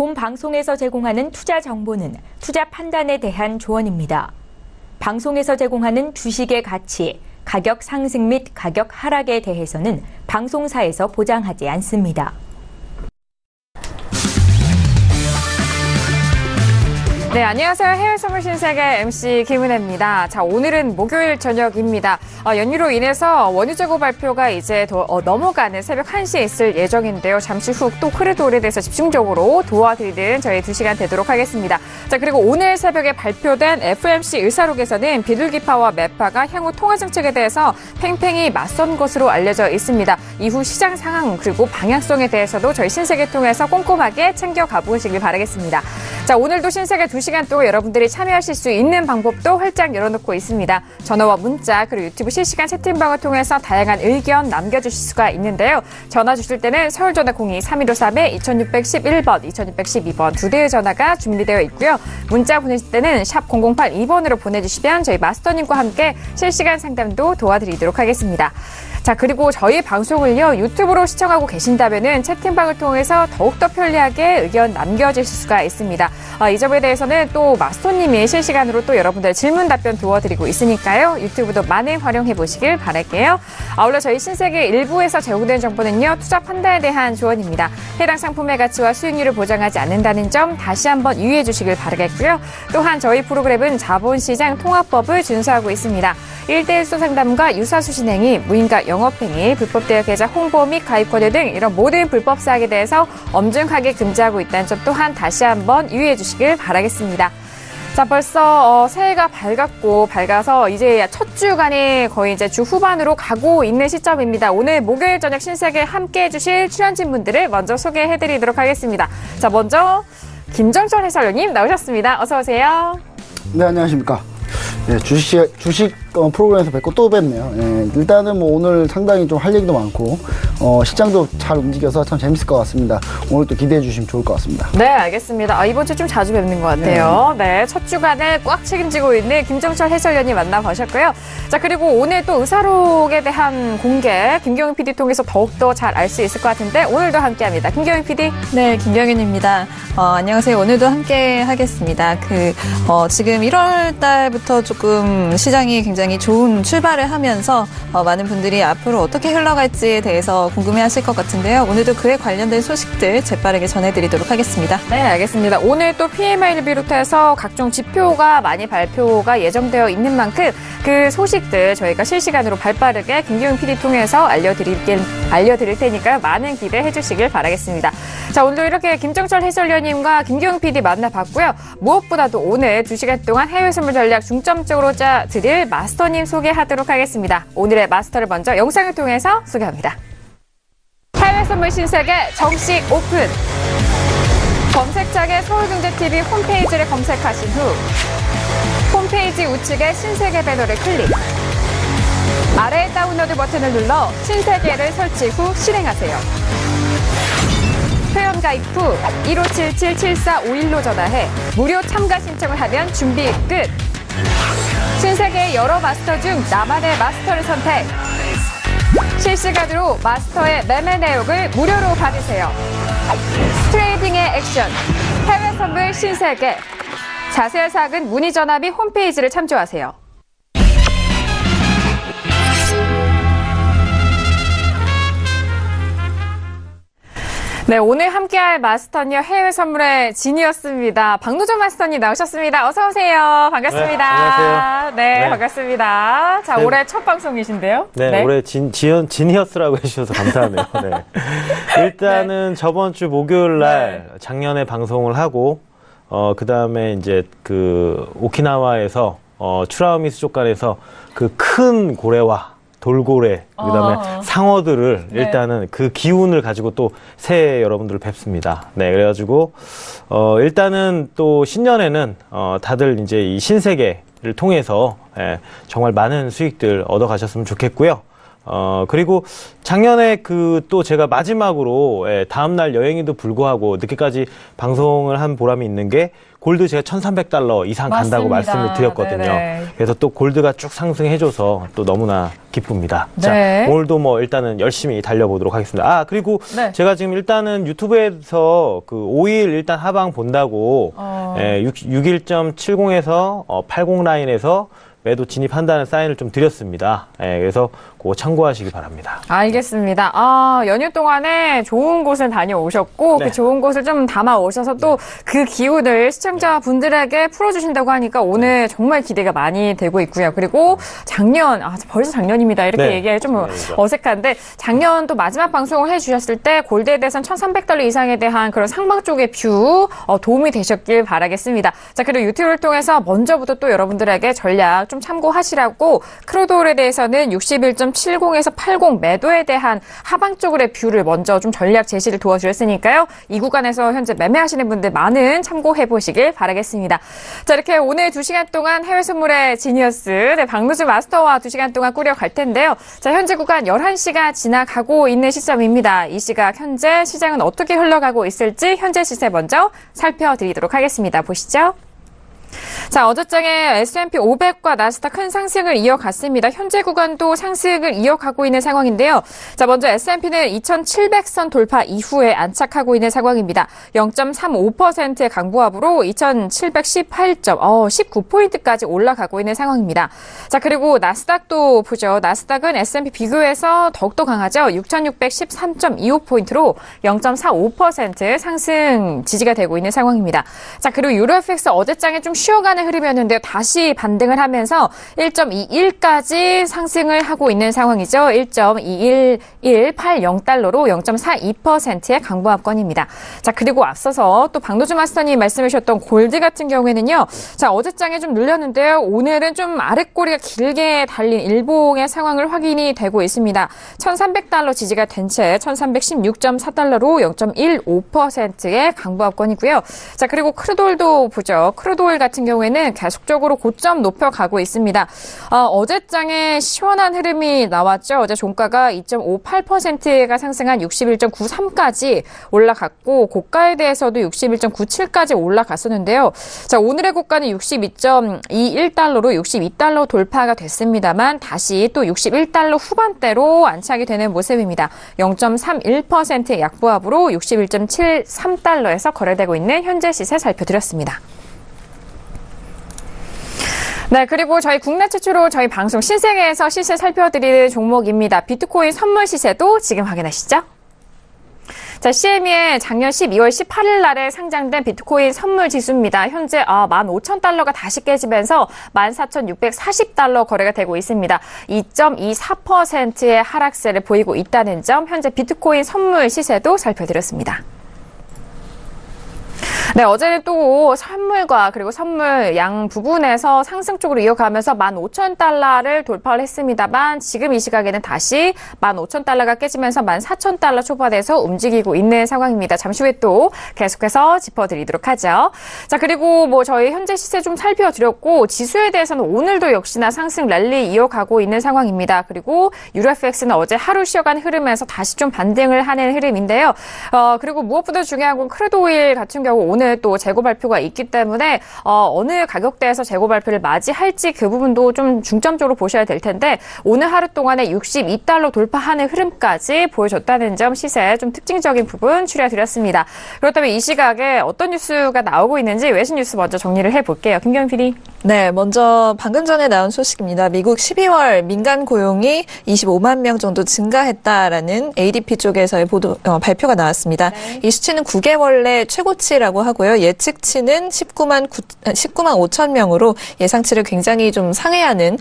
본 방송에서 제공하는 투자 정보는 투자 판단에 대한 조언입니다. 방송에서 제공하는 주식의 가치, 가격 상승 및 가격 하락에 대해서는 방송사에서 보장하지 않습니다. 네, 안녕하세요. 해외 선물 신세계 MC 김은혜입니다. 자, 오늘은 목요일 저녁입니다. 연휴로 인해서 원유 재고 발표가 이제 넘어가는 새벽 1시에 있을 예정인데요. 잠시 후 또 흐르도에 대해서 집중적으로 도와드리는 저희 2시간 되도록 하겠습니다. 자, 그리고 오늘 새벽에 발표된 FOMC 의사록에서는 비둘기파와 매파가 향후 통화 정책에 대해서 팽팽히 맞선 것으로 알려져 있습니다. 이후 시장 상황 그리고 방향성에 대해서도 저희 신세계 통해서 꼼꼼하게 챙겨가 보시길 바라겠습니다. 자, 오늘도 신세계 2시간 동안 여러분들이 참여하실 수 있는 방법도 활짝 열어놓고 있습니다. 전화와 문자 그리고 유튜브 실시간 채팅방을 통해서 다양한 의견 남겨주실 수가 있는데요. 전화 주실 때는 서울전화 02-3153-2611번, 2612번 두 대의 전화가 준비되어 있고요. 문자 보내실 때는 샵 0082번으로 보내주시면 저희 마스터님과 함께 실시간 상담도 도와드리도록 하겠습니다. 자, 그리고 저희 방송을요, 유튜브로 시청하고 계신다면은 채팅방을 통해서 더욱더 편리하게 의견 남겨주실 수가 있습니다. 이 점에 대해서는 또 마스터님이 실시간으로 또 여러분들 질문 답변 도와드리고 있으니까요. 유튜브도 많이 활용해 보시길 바랄게요. 아울러 저희 신세계 일부에서 제공된 정보는요, 투자 판단에 대한 조언입니다. 해당 상품의 가치와 수익률을 보장하지 않는다는 점 다시 한번 유의해 주시길 바라겠고요. 또한 저희 프로그램은 자본시장 통합법을 준수하고 있습니다. 1대1 상담과 유사수신 행위, 무인가 영업행위, 불법 대여 계좌 홍보 및 가입 권유 등 이런 모든 불법 사항에 대해서 엄중하게 금지하고 있다는 점 또한 다시 한번 유의해 주시길 바라겠습니다. 자, 벌써 새해가 밝아서 이제 첫 주간이 거의 이제 주 후반으로 가고 있는 시점입니다. 오늘 목요일 저녁 신세계 함께 해주실 출연진분들을 먼저 소개해드리도록 하겠습니다. 자, 먼저 김정철 해설위원님 나오셨습니다. 어서 오세요. 네, 안녕하십니까. 네, 주식 프로그램에서 뵙고 또 뵙네요. 일단은 뭐 오늘 상당히 좀 할 얘기도 많고 시장도 잘 움직여서 참 재밌을 것 같습니다. 오늘 또 기대해 주시면 좋을 것 같습니다. 네, 알겠습니다. 이번 주 좀 자주 뵙는 것 같아요. 네, 첫 주간을 꽉 책임지고 있는 김정철 해설위원님 만나보셨고요. 자, 그리고 오늘 또 의사록에 대한 공개 김경윤 PD 통해서 더욱더 잘 알 수 있을 것 같은데 오늘도 함께합니다. 김경윤 PD. 네, 김경윤입니다. 안녕하세요. 오늘도 함께 하겠습니다. 지금 1월 달부터 조금 시장이 굉장히 좋은 출발을 하면서 많은 분들이 앞으로 어떻게 흘러갈지에 대해서 궁금해하실 것 같은데요. 오늘도 그에 관련된 소식들 재빠르게 전해드리도록 하겠습니다. 네, 알겠습니다. 오늘 또 PMI를 비롯해서 각종 지표가 많이 발표가 예정되어 있는 만큼 그 소식들 저희가 실시간으로 발빠르게 김경윤 PD 통해서 알려드릴 테니까 많은 기대해 주시길 바라겠습니다. 자, 오늘도 이렇게 김정철 해설위원님과 김경윤 PD 만나봤고요. 무엇보다도 오늘 2시간 동안 해외 선물 전략 중점적으로 짜드릴 마스터님 소개하도록 하겠습니다. 오늘의 마스터를 먼저 영상을 통해서 소개합니다. 해외 선물 신세계 정식 오픈! 검색창에 서울경제TV 홈페이지를 검색하신 후 홈페이지 우측에 신세계 배너를 클릭. 아래 다운로드 버튼을 눌러 신세계를 설치 후 실행하세요. 회원 가입 후 1577-7451로 전화해 무료 참가 신청을 하면 준비 끝! 신세계의 여러 마스터 중 나만의 마스터를 선택! 실시간으로 마스터의 매매 내역을 무료로 받으세요. 트레이딩의 액션, 해외 선물 신세계. 자세한 사항은 문의 전화 및 홈페이지를 참조하세요. 네, 오늘 함께할 마스터는요, 해외 선물의 진이었습니다. 박노준 마스터님 나오셨습니다. 어서 오세요. 반갑습니다. 네, 안녕하세요. 네, 반갑습니다. 자, 올해 첫 방송이신데요? 네, 올해 진이었으라고 해주셔서 감사하네요. 네. 일단은 저번 주 목요일 날 작년에 방송을 하고, 그 다음에 이제 오키나와에서, 추라우미 수족관에서 그 큰 고래와 돌고래, 그다음에 상어들을 일단은 그 기운을 가지고 또 새해 여러분들을 뵙습니다. 네, 그래가지고 일단은 또 신년에는 다들 이제 이 신세계를 통해서 정말 많은 수익들 얻어가셨으면 좋겠고요. 그리고 작년에 또 제가 마지막으로, 다음날 여행에도 불구하고 늦게까지 방송을 한 보람이 있는 게 골드 제가 $1,300 이상 간다고 맞습니다. 말씀을 드렸거든요. 네네. 그래서 또 골드가 쭉 상승해줘서 또 너무나 기쁩니다. 네. 자, 오늘도 일단은 열심히 달려보도록 하겠습니다. 그리고 네. 제가 지금 일단은 유튜브에서 5일 일단 하방 본다고, 61.70에서 80 라인에서 매도 진입한다는 사인을 좀 드렸습니다. 그래서 그거 참고하시기 바랍니다. 알겠습니다. 연휴 동안에 좋은 곳을 다녀오셨고 네. 그 좋은 곳을 좀 담아 오셔서 또 그 기운을 시청자분들에게 풀어주신다고 하니까 오늘 정말 기대가 많이 되고 있고요. 그리고 작년, 벌써 작년입니다. 이렇게 네. 얘기하기 좀 작년이죠. 어색한데 작년 또 마지막 방송을 해주셨을 때 골드에 대해서는 $1,300 이상에 대한 그런 상방 쪽의 뷰 도움이 되셨길 바라겠습니다. 자, 그리고 유튜브를 통해서 먼저부터 또 여러분들에게 전략 좀 참고하시라고 크루드오일에 대해서는 61.70에서 80 매도에 대한 하방 쪽의 뷰를 먼저 좀 전략 제시를 도와주셨으니까요. 이 구간에서 현재 매매하시는 분들 많은 참고해 보시길 바라겠습니다. 자, 이렇게 오늘 2시간 동안 해외 선물의 지니어스 박노준 마스터와 2시간 동안 꾸려갈 텐데요. 자, 현재 구간 11시가 지나가고 있는 시점입니다. 이 시각 현재 시장은 어떻게 흘러가고 있을지 현재 시세 먼저 살펴드리도록 하겠습니다. 보시죠. 자, 어저장에 S&P 500과 나스닥 큰 상승을 이어갔습니다. 현재 구간도 상승을 이어가고 있는 상황인데요. 자, 먼저 S&P는 2,700선 돌파 이후에 안착하고 있는 상황입니다. 0.35%의 강보합으로 2,718점, 19포인트까지 올라가고 있는 상황입니다. 자, 그리고 나스닥도 보죠. 나스닥은 S&P 비교해서 더욱더 강하죠. 6,613.25포인트로 0.45% 상승 지지가 되고 있는 상황입니다. 자, 그리고 유로FX 어제장에 좀 쉬어가는 흐름이었는데요. 다시 반등을 하면서 1.21까지 상승을 하고 있는 상황이죠. 1.21180달러로 0.42%의 강보합권입니다. 자, 그리고 앞서서 또 박노준 마스터님 말씀해 주셨던 골드 같은 경우에는요. 자, 어제장에 좀 눌렸는데요. 오늘은 좀 아랫꼬리가 길게 달린 일봉의 상황을 확인이 되고 있습니다. $1,300 지지가 된 채 1,316.4달러로 0.15%의 강보합권이고요. 자, 그리고 크루드오일도 보죠. 크루드오일 같은 경우에는 계속적으로 고점 높여가고 있습니다. 어제장에 시원한 흐름이 나왔죠. 어제 종가가 2.58%가 상승한 61.93까지 올라갔고 고가에 대해서도 61.97까지 올라갔었는데요. 자, 오늘의 고가는 62.21달러로 62달러 돌파가 됐습니다만 다시 또 61달러 후반대로 안착이 되는 모습입니다. 0.31%의 약보합으로 61.73달러에서 거래되고 있는 현재 시세 살펴드렸습니다. 네, 그리고 저희 국내 최초로 저희 방송 신세계에서 시세 살펴드리는 종목입니다. 비트코인 선물 시세도 지금 확인하시죠. 자, CME의 작년 12월 18일 날에 상장된 비트코인 선물 지수입니다. 현재 15,000달러가 다시 깨지면서 14,640달러 거래가 되고 있습니다. 2.24%의 하락세를 보이고 있다는 점, 현재 비트코인 선물 시세도 살펴드렸습니다. 네, 어제는 또 선물과 그리고 선물 양 부분에서 상승 쪽으로 이어가면서 15,000달러를 돌파를 했습니다만 지금 이 시각에는 다시 15,000달러가 깨지면서 14,000달러 초반에서 움직이고 있는 상황입니다. 잠시 후에 또 계속해서 짚어드리도록 하죠. 자, 그리고 저희 현재 시세 좀 살펴드렸고 지수에 대해서는 오늘도 역시나 상승 랠리 이어가고 있는 상황입니다. 그리고 유로FX는 어제 하루 쉬어간 흐름에서 다시 좀 반등을 하는 흐름인데요. 그리고 무엇보다 중요한 건 크루드오일 같은 경우 오늘 또 재고 발표가 있기 때문에 어느 가격대에서 재고 발표를 맞이할지 그 부분도 좀 중점적으로 보셔야 될 텐데 오늘 하루 동안에 62달러 돌파하는 흐름까지 보여줬다는 점 시세 좀 특징적인 부분 추려드렸습니다. 그렇다면 이 시각에 어떤 뉴스가 나오고 있는지 외신 뉴스 먼저 정리를 해볼게요. 김경민 PD. 네, 먼저 방금 전에 나온 소식입니다. 미국 12월 민간 고용이 25만 명 정도 증가했다라는 ADP 쪽에서의 발표가 나왔습니다. 네. 이 수치는 9개월 내 최고치라고 하고요. 예측치는 19만 5천 명으로 예상치를 굉장히 좀 상회하는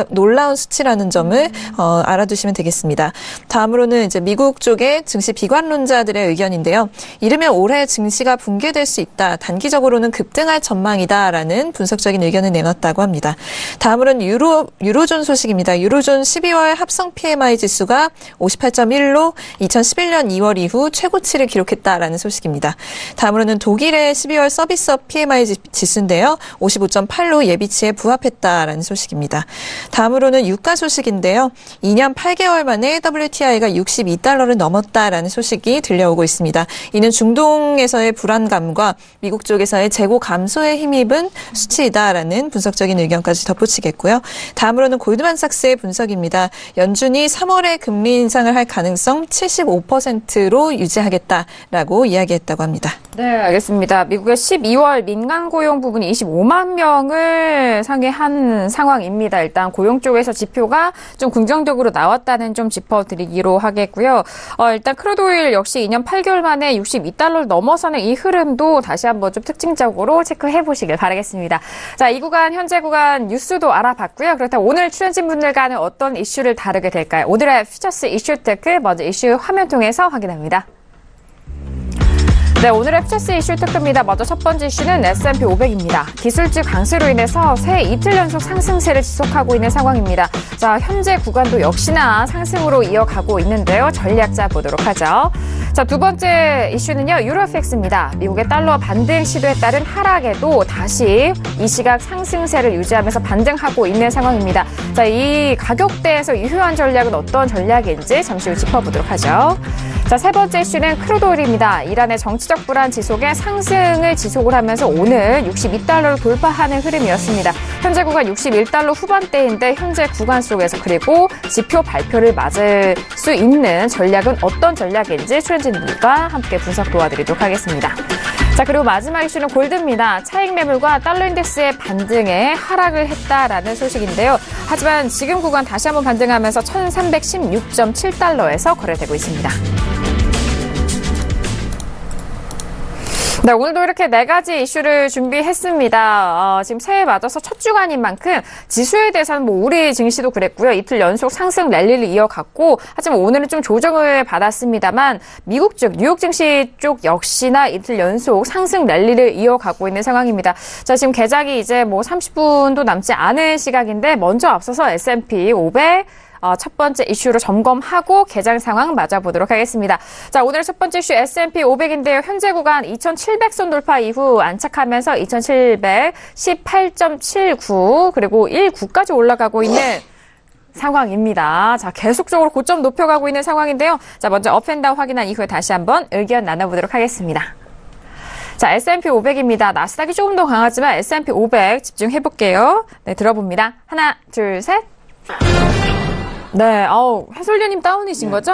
놀라운 수치라는 점을 알아두시면 되겠습니다. 다음으로는 이제 미국 쪽의 증시 비관론자들의 의견인데요. 이르면 올해 증시가 붕괴될 수 있다. 단기적으로는 급등할 전망이다라는 분석적인 의견을 내놨다고 합니다. 다음으로는 유로존 소식입니다. 유로존 12월 합성 PMI 지수가 58.1로 2011년 2월 이후 최고치를 기록했다라는 소식입니다. 다음으로는 독일 6일에 12월 서비스업 PMI 지수인데요. 55.8로 예비치에 부합했다라는 소식입니다. 다음으로는 유가 소식인데요. 2년 8개월 만에 WTI가 62달러를 넘었다라는 소식이 들려오고 있습니다. 이는 중동에서의 불안감과 미국 쪽에서의 재고 감소에 힘입은 수치이다라는 분석적인 의견까지 덧붙이겠고요. 다음으로는 골드만삭스의 분석입니다. 연준이 3월에 금리 인상을 할 가능성 75%로 유지하겠다라고 이야기했다고 합니다. 네, 알겠습니다. 미국의 12월 민간 고용 부분이 25만 명을 상회한 상황입니다. 일단 고용 쪽에서 지표가 좀 긍정적으로 나왔다는 좀 짚어드리기로 하겠고요. 일단 크루드오일 역시 2년 8개월 만에 62달러를 넘어서는 이 흐름도 다시 한번 좀 특징적으로 체크해 보시길 바라겠습니다. 자, 이 구간, 현재 구간 뉴스도 알아봤고요. 그렇다면 오늘 출연진 분들과는 어떤 이슈를 다루게 될까요? 오늘의 퓨처스 이슈 테크 먼저 이슈 화면 통해서 확인합니다. 네, 오늘의 퓨처스 이슈 테크입니다. 먼저 첫 번째 이슈는 S&P 500입니다. 기술주 강세로 인해서 새 이틀 연속 상승세를 지속하고 있는 상황입니다. 자, 현재 구간도 역시나 상승으로 이어가고 있는데요. 전략자 보도록 하죠. 자, 두 번째 이슈는요, 유로FX입니다. 미국의 달러 반등 시도에 따른 하락에도 다시 이 시각 상승세를 유지하면서 반등하고 있는 상황입니다. 자, 이 가격대에서 유효한 전략은 어떤 전략인지 잠시 후 짚어보도록 하죠. 자, 세 번째 이슈는 크루드오일입니다. 이란의 정치적 불안 지속에 상승을 지속을 하면서 오늘 62달러를 돌파하는 흐름이었습니다. 현재 구간 61달러 후반대인데 현재 구간 속에서 그리고 지표 발표를 맞을 수 있는 전략은 어떤 전략인지 출연진들과 함께 분석 도와드리도록 하겠습니다. 자, 그리고 마지막 이슈는 골드입니다. 차익 매물과 달러 인덱스의 반등에 하락을 했다라는 소식인데요. 하지만 지금 구간 다시 한번 반등하면서 1316.7달러에서 거래되고 있습니다. 네, 오늘도 이렇게 네 가지 이슈를 준비했습니다. 지금 새해 맞아서 첫 주간인 만큼 지수에 대해서는 우리 증시도 그랬고요. 이틀 연속 상승 랠리를 이어갔고, 하지만 오늘은 좀 조정을 받았습니다만 미국 쪽, 뉴욕 증시 쪽 역시나 이틀 연속 상승 랠리를 이어가고 있는 상황입니다. 자, 지금 개장이 이제 30분도 남지 않은 시각인데 먼저 앞서서 S&P 500 첫 번째 이슈로 점검하고 개장 상황 맞아보도록 하겠습니다. 자, 오늘 첫 번째 이슈 S&P 500인데요. 현재 구간 2,700선 돌파 이후 안착하면서 2,718.79 그리고 19까지 올라가고 있는 상황입니다. 자, 계속적으로 고점 높여가고 있는 상황인데요. 자, 먼저 업앤다운 확인한 이후에 다시 한번 의견 나눠보도록 하겠습니다. 자, S&P 500입니다. 나스닥이 조금 더 강하지만 S&P 500 집중해볼게요. 네, 들어봅니다. 하나, 둘, 셋. 네, 해솔류님 다운이신 거죠?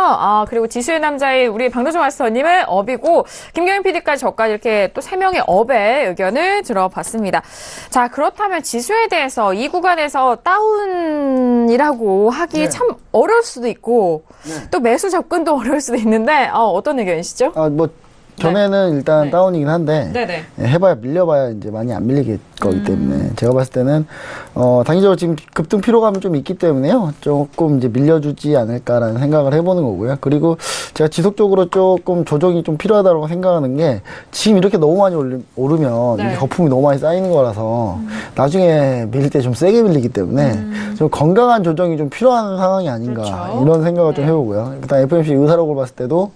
그리고 지수의 남자인 우리 방도정 마스터님은 업이고, 김경윤 PD까지 저까지 이렇게 또 3명의 업의 의견을 들어봤습니다. 자, 그렇다면 지수에 대해서 이 구간에서 다운이라고 하기 참 어려울 수도 있고, 또 매수 접근도 어려울 수도 있는데, 어떤 의견이시죠? 전에는 일단 다운이긴 한데 해봐야 밀려봐야 이제 많이 안 밀릴 거기 때문에 제가 봤을 때는 단기적으로 지금 급등 피로감이 좀 있기 때문에요, 조금 이제 밀려주지 않을까라는 생각을 해보는 거고요. 그리고 제가 지속적으로 조금 조정이 좀 필요하다고 생각하는 게, 지금 이렇게 너무 많이 오르면 이게 거품이 너무 많이 쌓이는 거라서 나중에 밀릴 때 좀 세게 밀리기 때문에 좀 건강한 조정이 좀 필요한 상황이 아닌가, 이런 생각을 좀 해보고요. 일단 FOMC 의사록을 봤을 때도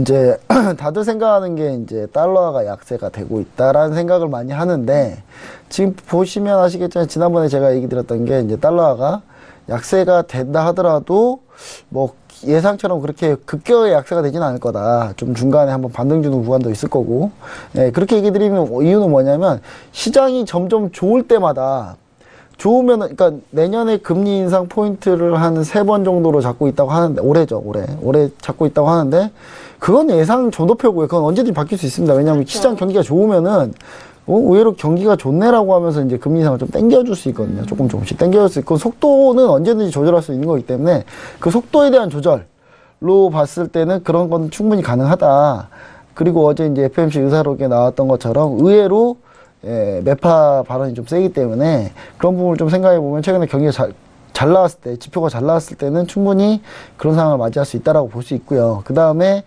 이제 다들 생각하는 게 이제 달러가 약세가 되고 있다라는 생각을 많이 하는데, 지금 보시면 아시겠지만 지난번에 제가 얘기 드렸던 게, 이제 달러가 약세가 된다 하더라도 예상처럼 그렇게 급격하게 약세가 되지는 않을 거다. 좀 중간에 한번 반등 주는 구간도 있을 거고, 그렇게 얘기 드리면 이유는 뭐냐면, 시장이 점점 좋을 때마다 좋으면, 그러니까 내년에 금리 인상 포인트를 한 3번 정도로 잡고 있다고 하는데, 올해 잡고 있다고 하는데, 그건 예상 전도표고요. 그건 언제든지 바뀔 수 있습니다. 왜냐하면 시장 경기가 좋으면은 의외로 경기가 좋네라고 하면서 이제 금리 인상을 좀 당겨줄 수 있거든요. 조금씩 당겨줄 수 있고, 속도는 언제든지 조절할 수 있는 거기 때문에 그 속도에 대한 조절로 봤을 때는 그런 건 충분히 가능하다. 그리고 어제 이제 FOMC 의사록에 나왔던 것처럼 의외로 매파 발언이 좀 세기 때문에 그런 부분을 좀 생각해 보면, 최근에 경기가 잘 나왔을 때, 지표가 잘 나왔을 때는 충분히 그런 상황을 맞이할 수 있다라고 볼 수 있고요. 그 다음에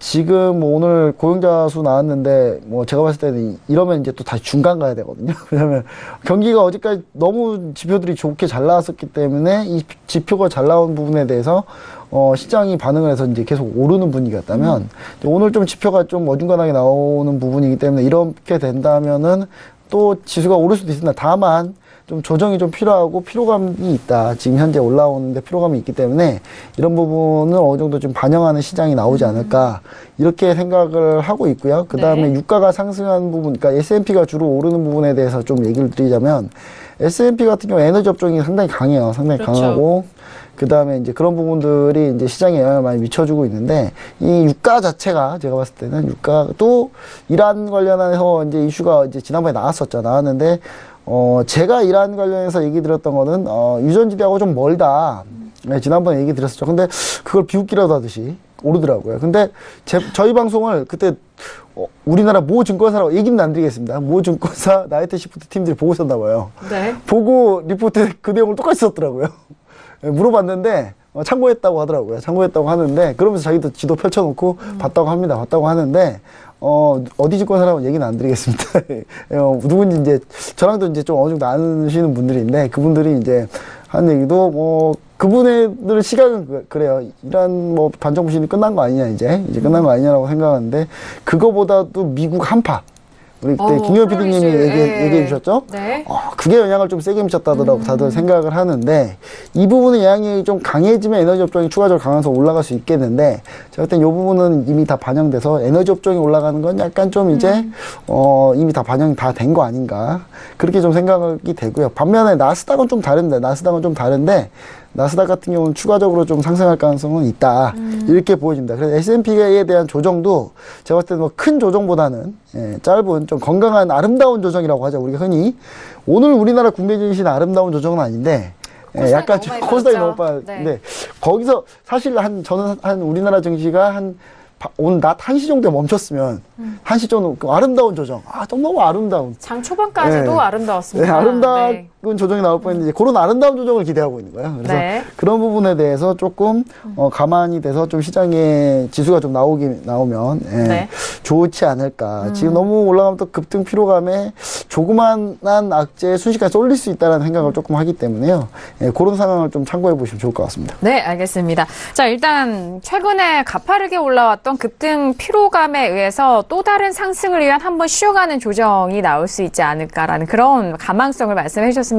지금 뭐 오늘 고용자 수 나왔는데 뭐 제가 봤을 때는 이러면 이제 또 다시 중간 가야 되거든요. 왜냐하면 경기가 어제까지 너무 지표들이 좋게 잘 나왔었기 때문에 이 지표가 잘 나온 부분에 대해서 시장이 반응을 해서 이제 계속 오르는 분위기였다면 오늘 좀 지표가 좀 어중간하게 나오는 부분이기 때문에 이렇게 된다면은 또 지수가 오를 수도 있습니다. 다만 좀 조정이 좀 필요하고 피로감이 있다. 지금 현재 올라오는데 피로감이 있기 때문에 이런 부분을 어느 정도 좀 반영하는 시장이 나오지 않을까 이렇게 생각을 하고 있고요. 그 다음에 네. 유가가 상승한 부분, 그러니까 S&P가 주로 오르는 부분에 대해서 좀 얘기를 드리자면 S&P 같은 경우 에너지 업종이 상당히 강해요. 상당히 그렇죠. 강하고 그 다음에 이제 그런 부분들이 이제 시장에 영향을 많이 미쳐주고 있는데 이 유가 자체가 제가 봤을 때는 유가도 이란 관련해서 이제 이슈가 이제 지난번에 나왔는데 제가 이란 관련해서 얘기 드렸던 거는, 유전지대하고 좀 멀다. 네, 지난번에 얘기 드렸었죠. 근데 그걸 비웃기라도 하듯이 오르더라고요. 근데 저희 방송을 그때, 우리나라 모 증권사라고 얘기는 안 드리겠습니다. 모 증권사 나이트 시프트 팀들이 보고 있었나 봐요. 네. 보고 리포트에 그 내용을 똑같이 썼더라고요. 물어봤는데, 참고했다고 하더라고요. 참고했다고 하는데, 그러면서 자기도 지도 펼쳐놓고 봤다고 합니다. 봤다고 하는데, 어디 증권사라고 얘기는 안 드리겠습니다. 누군지 이제, 저랑도 이제 좀 어느 정도 아시는 분들인데, 그분들이 이제 한 얘기도 뭐, 그분들 시각은 그래요. 이란 뭐 반정부 시즌이 끝난 거 아니냐, 이제 끝난 거 아니냐라고 생각하는데, 그거보다도 미국 한파. 우리 그때 김효 PD님이 얘기해 주셨죠? 네. 그게 영향을 좀 세게 미쳤다더라고 다들 생각을 하는데 이 부분의 영향이 좀 강해지면 에너지 업종이 추가적으로 강해서 올라갈 수 있겠는데 제가 볼 땐 이 부분은 이미 다 반영돼서 에너지 업종이 올라가는 건 약간 좀 이제 이미 다 반영이 다 된 거 아닌가 그렇게 좀 생각이 되고요. 반면에 나스닥은 좀 다른데 나스닥 같은 경우는 추가적으로 좀 상승할 가능성은 있다. 이렇게 보여집니다. 그래서 S&P에 대한 조정도 제가 봤을 때는 뭐 큰 조정보다는 짧은 좀 건강한 아름다운 조정이라고 하죠. 우리가 흔히 오늘 우리나라 국내 증시는 아름다운 조정은 아닌데 약간 코스닥이 너무 빠졌는데 네. 거기서 사실 저는 우리나라 증시가 오늘 낮 1시 정도에 멈췄으면 1시 정도 아름다운 조정. 좀 너무 아름다운. 장 초반까지도 네. 아름다웠습니다. 네, 아름다운 네. 조정이 나올 뻔했는데 그런 아름다운 조정을 기대하고 있는 거예요. 그래서 네. 그런 부분에 대해서 조금 가만히 돼서 좀 시장에 지수가 좀 나오면 네. 좋지 않을까. 지금 너무 올라가면 또 급등 피로감에 조그만한 악재에 순식간에 쏠릴 수 있다는 생각을 조금 하기 때문에요. 그런 상황을 좀 참고해 보시면 좋을 것 같습니다. 네, 알겠습니다. 자, 일단 최근에 가파르게 올라왔던 급등 피로감에 의해서 또 다른 상승을 위한 한번 쉬어가는 조정이 나올 수 있지 않을까라는 그런 가망성을 말씀해 주셨습니다.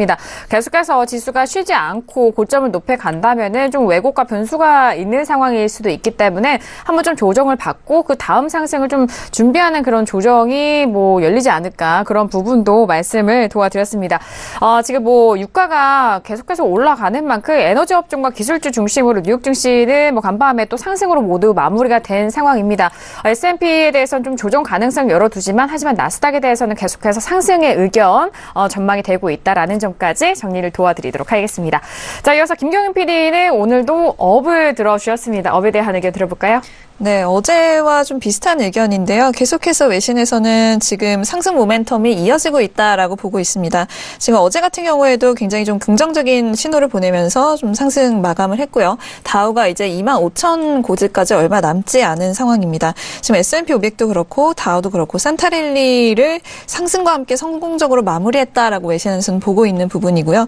계속해서 지수가 쉬지 않고 고점을 높여 간다면은 좀 왜곡과 변수가 있는 상황일 수도 있기 때문에 한번 좀 조정을 받고 그 다음 상승을 좀 준비하는 그런 조정이 뭐 열리지 않을까 그런 부분도 말씀을 도와드렸습니다. 지금 뭐 유가가 계속해서 올라가는 만큼 에너지 업종과 기술주 중심으로 뉴욕 증시는 뭐 간밤에 또 상승으로 모두 마무리가 된 상황입니다. S&P에 대해서는 좀 조정 가능성 열어두지만 하지만 나스닥에 대해서는 계속해서 상승의 의견 전망이 되고 있다라는 점까지 정리를 도와드리도록 하겠습니다. 자, 이어서 김경윤 PD는 오늘도 업을 들어주셨습니다. 업에 대한 의견 들어볼까요? 네, 어제와 좀 비슷한 의견인데요. 계속해서 외신에서는 지금 상승 모멘텀이 이어지고 있다라고 보고 있습니다. 지금 어제 같은 경우에도 굉장히 좀 긍정적인 신호를 보내면서 좀 상승 마감을 했고요. 다우가 이제 25,000 고지까지 얼마 남지 않은 상황입니다. 지금 S&P 500도 그렇고 다우도 그렇고 산타랠리를 상승과 함께 성공적으로 마무리했다라고 외신에서는 보고 있는 부분이고요.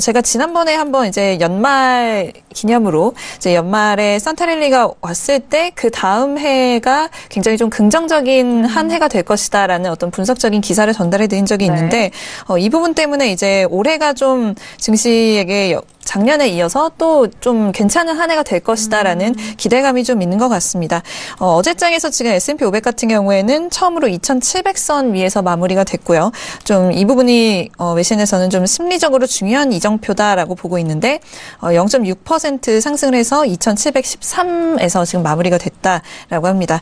제가 지난번에 한번 이제 연말 기념으로 이제 연말에 산타랠리가 왔을 때 그 다음 해가 굉장히 좀 긍정적인 한 해가 될 것이다라는 어떤 분석적인 기사를 전달해 드린 적이 있는데 이 부분 때문에 이제 올해가 좀 증시에게 작년에 이어서 또 좀 괜찮은 한 해가 될 것이다라는 기대감이 좀 있는 것 같습니다. 어제장에서 지금 S&P 500 같은 경우에는 처음으로 2,700선 위에서 마무리가 됐고요. 좀 이 부분이 외신에서는 좀 심리적으로 중요한 이정표다라고 보고 있는데 0.6% 상승을 해서 2,713에서 지금 마무리가 됐다라고 합니다.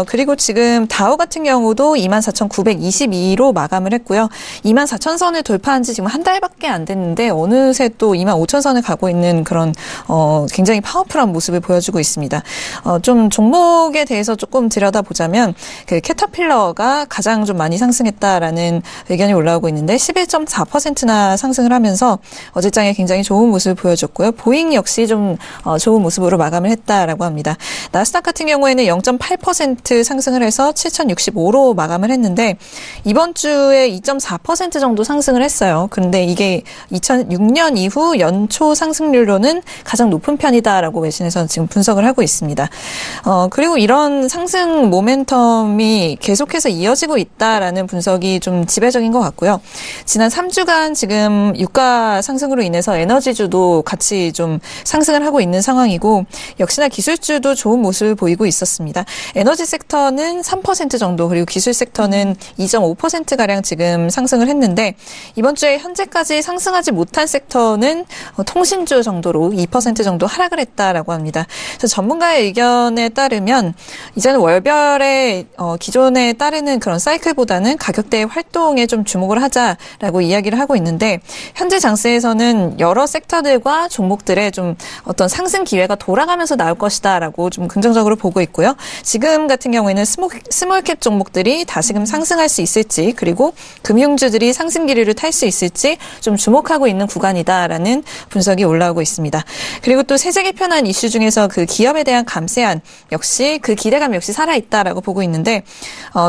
그리고 지금 다우 같은 경우도 24,922로 마감을 했고요. 24,000선을 돌파한 지 지금 한 달밖에 안 됐는데 어느새 또 25,000 5천선을 가고 있는 그런 굉장히 파워풀한 모습을 보여주고 있습니다. 좀 종목에 대해서 조금 들여다보자면 그 캐터필러가 가장 좀 많이 상승했다라는 의견이 올라오고 있는데 11.4%나 상승을 하면서 어제장에 굉장히 좋은 모습을 보여줬고요. 보잉 역시 좀 좋은 모습으로 마감을 했다라고 합니다. 나스닥 같은 경우에는 0.8% 상승을 해서 7,065로 마감을 했는데 이번 주에 2.4% 정도 상승을 했어요. 그런데 이게 2006년 이후 연초 상승률로는 가장 높은 편이다라고 외신에서는 지금 분석을 하고 있습니다. 그리고 이런 상승 모멘텀이 계속해서 이어지고 있다라는 분석이 좀 지배적인 것 같고요. 지난 3주간 지금 유가 상승으로 인해서 에너지주도 같이 좀 상승을 하고 있는 상황이고 역시나 기술주도 좋은 모습을 보이고 있었습니다. 에너지 섹터는 3% 정도 그리고 기술 섹터는 2.5%가량 지금 상승을 했는데 이번 주에 현재까지 상승하지 못한 섹터는 통신주 정도로 2% 정도 하락을 했다라고 합니다. 그래서 전문가의 의견에 따르면 이제는 월별의 기존에 따르는 그런 사이클보다는 가격대의 활동에 좀 주목을 하자라고 이야기를 하고 있는데 현재 장세에서는 여러 섹터들과 종목들의 좀 어떤 상승 기회가 돌아가면서 나올 것이다라고 좀 긍정적으로 보고 있고요. 지금 같은 경우에는 스몰캡 종목들이 다시금 상승할 수 있을지 그리고 금융주들이 상승 기류를 탈 수 있을지 좀 주목하고 있는 구간이다라는 분석이 올라오고 있습니다. 그리고 또 세제 개편안 이슈 중에서 그 기업에 대한 감세안 역시 그 기대감 역시 살아있다라고 보고 있는데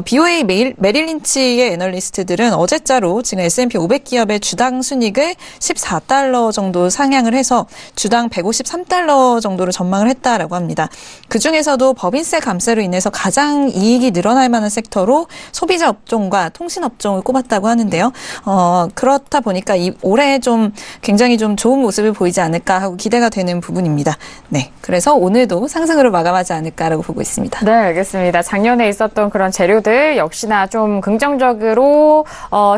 BOA 메릴린치의 애널리스트들은 어제자로 지금 S&P 500 기업의 주당 순이익을 14달러 정도 상향을 해서 주당 153달러 정도로 전망을 했다라고 합니다. 그중에서도 법인세 감세로 인해서 가장 이익이 늘어날 만한 섹터로 소비자 업종과 통신 업종을 꼽았다고 하는데요. 그렇다 보니까 올해 좀 굉장히 좀 좋은 모습을 보이지 않을까 하고 기대가 되는 부분입니다. 네, 그래서 오늘도 상승으로 마감하지 않을까라고 보고 있습니다. 네, 알겠습니다. 작년에 있었던 그런 재료들 역시나 좀 긍정적으로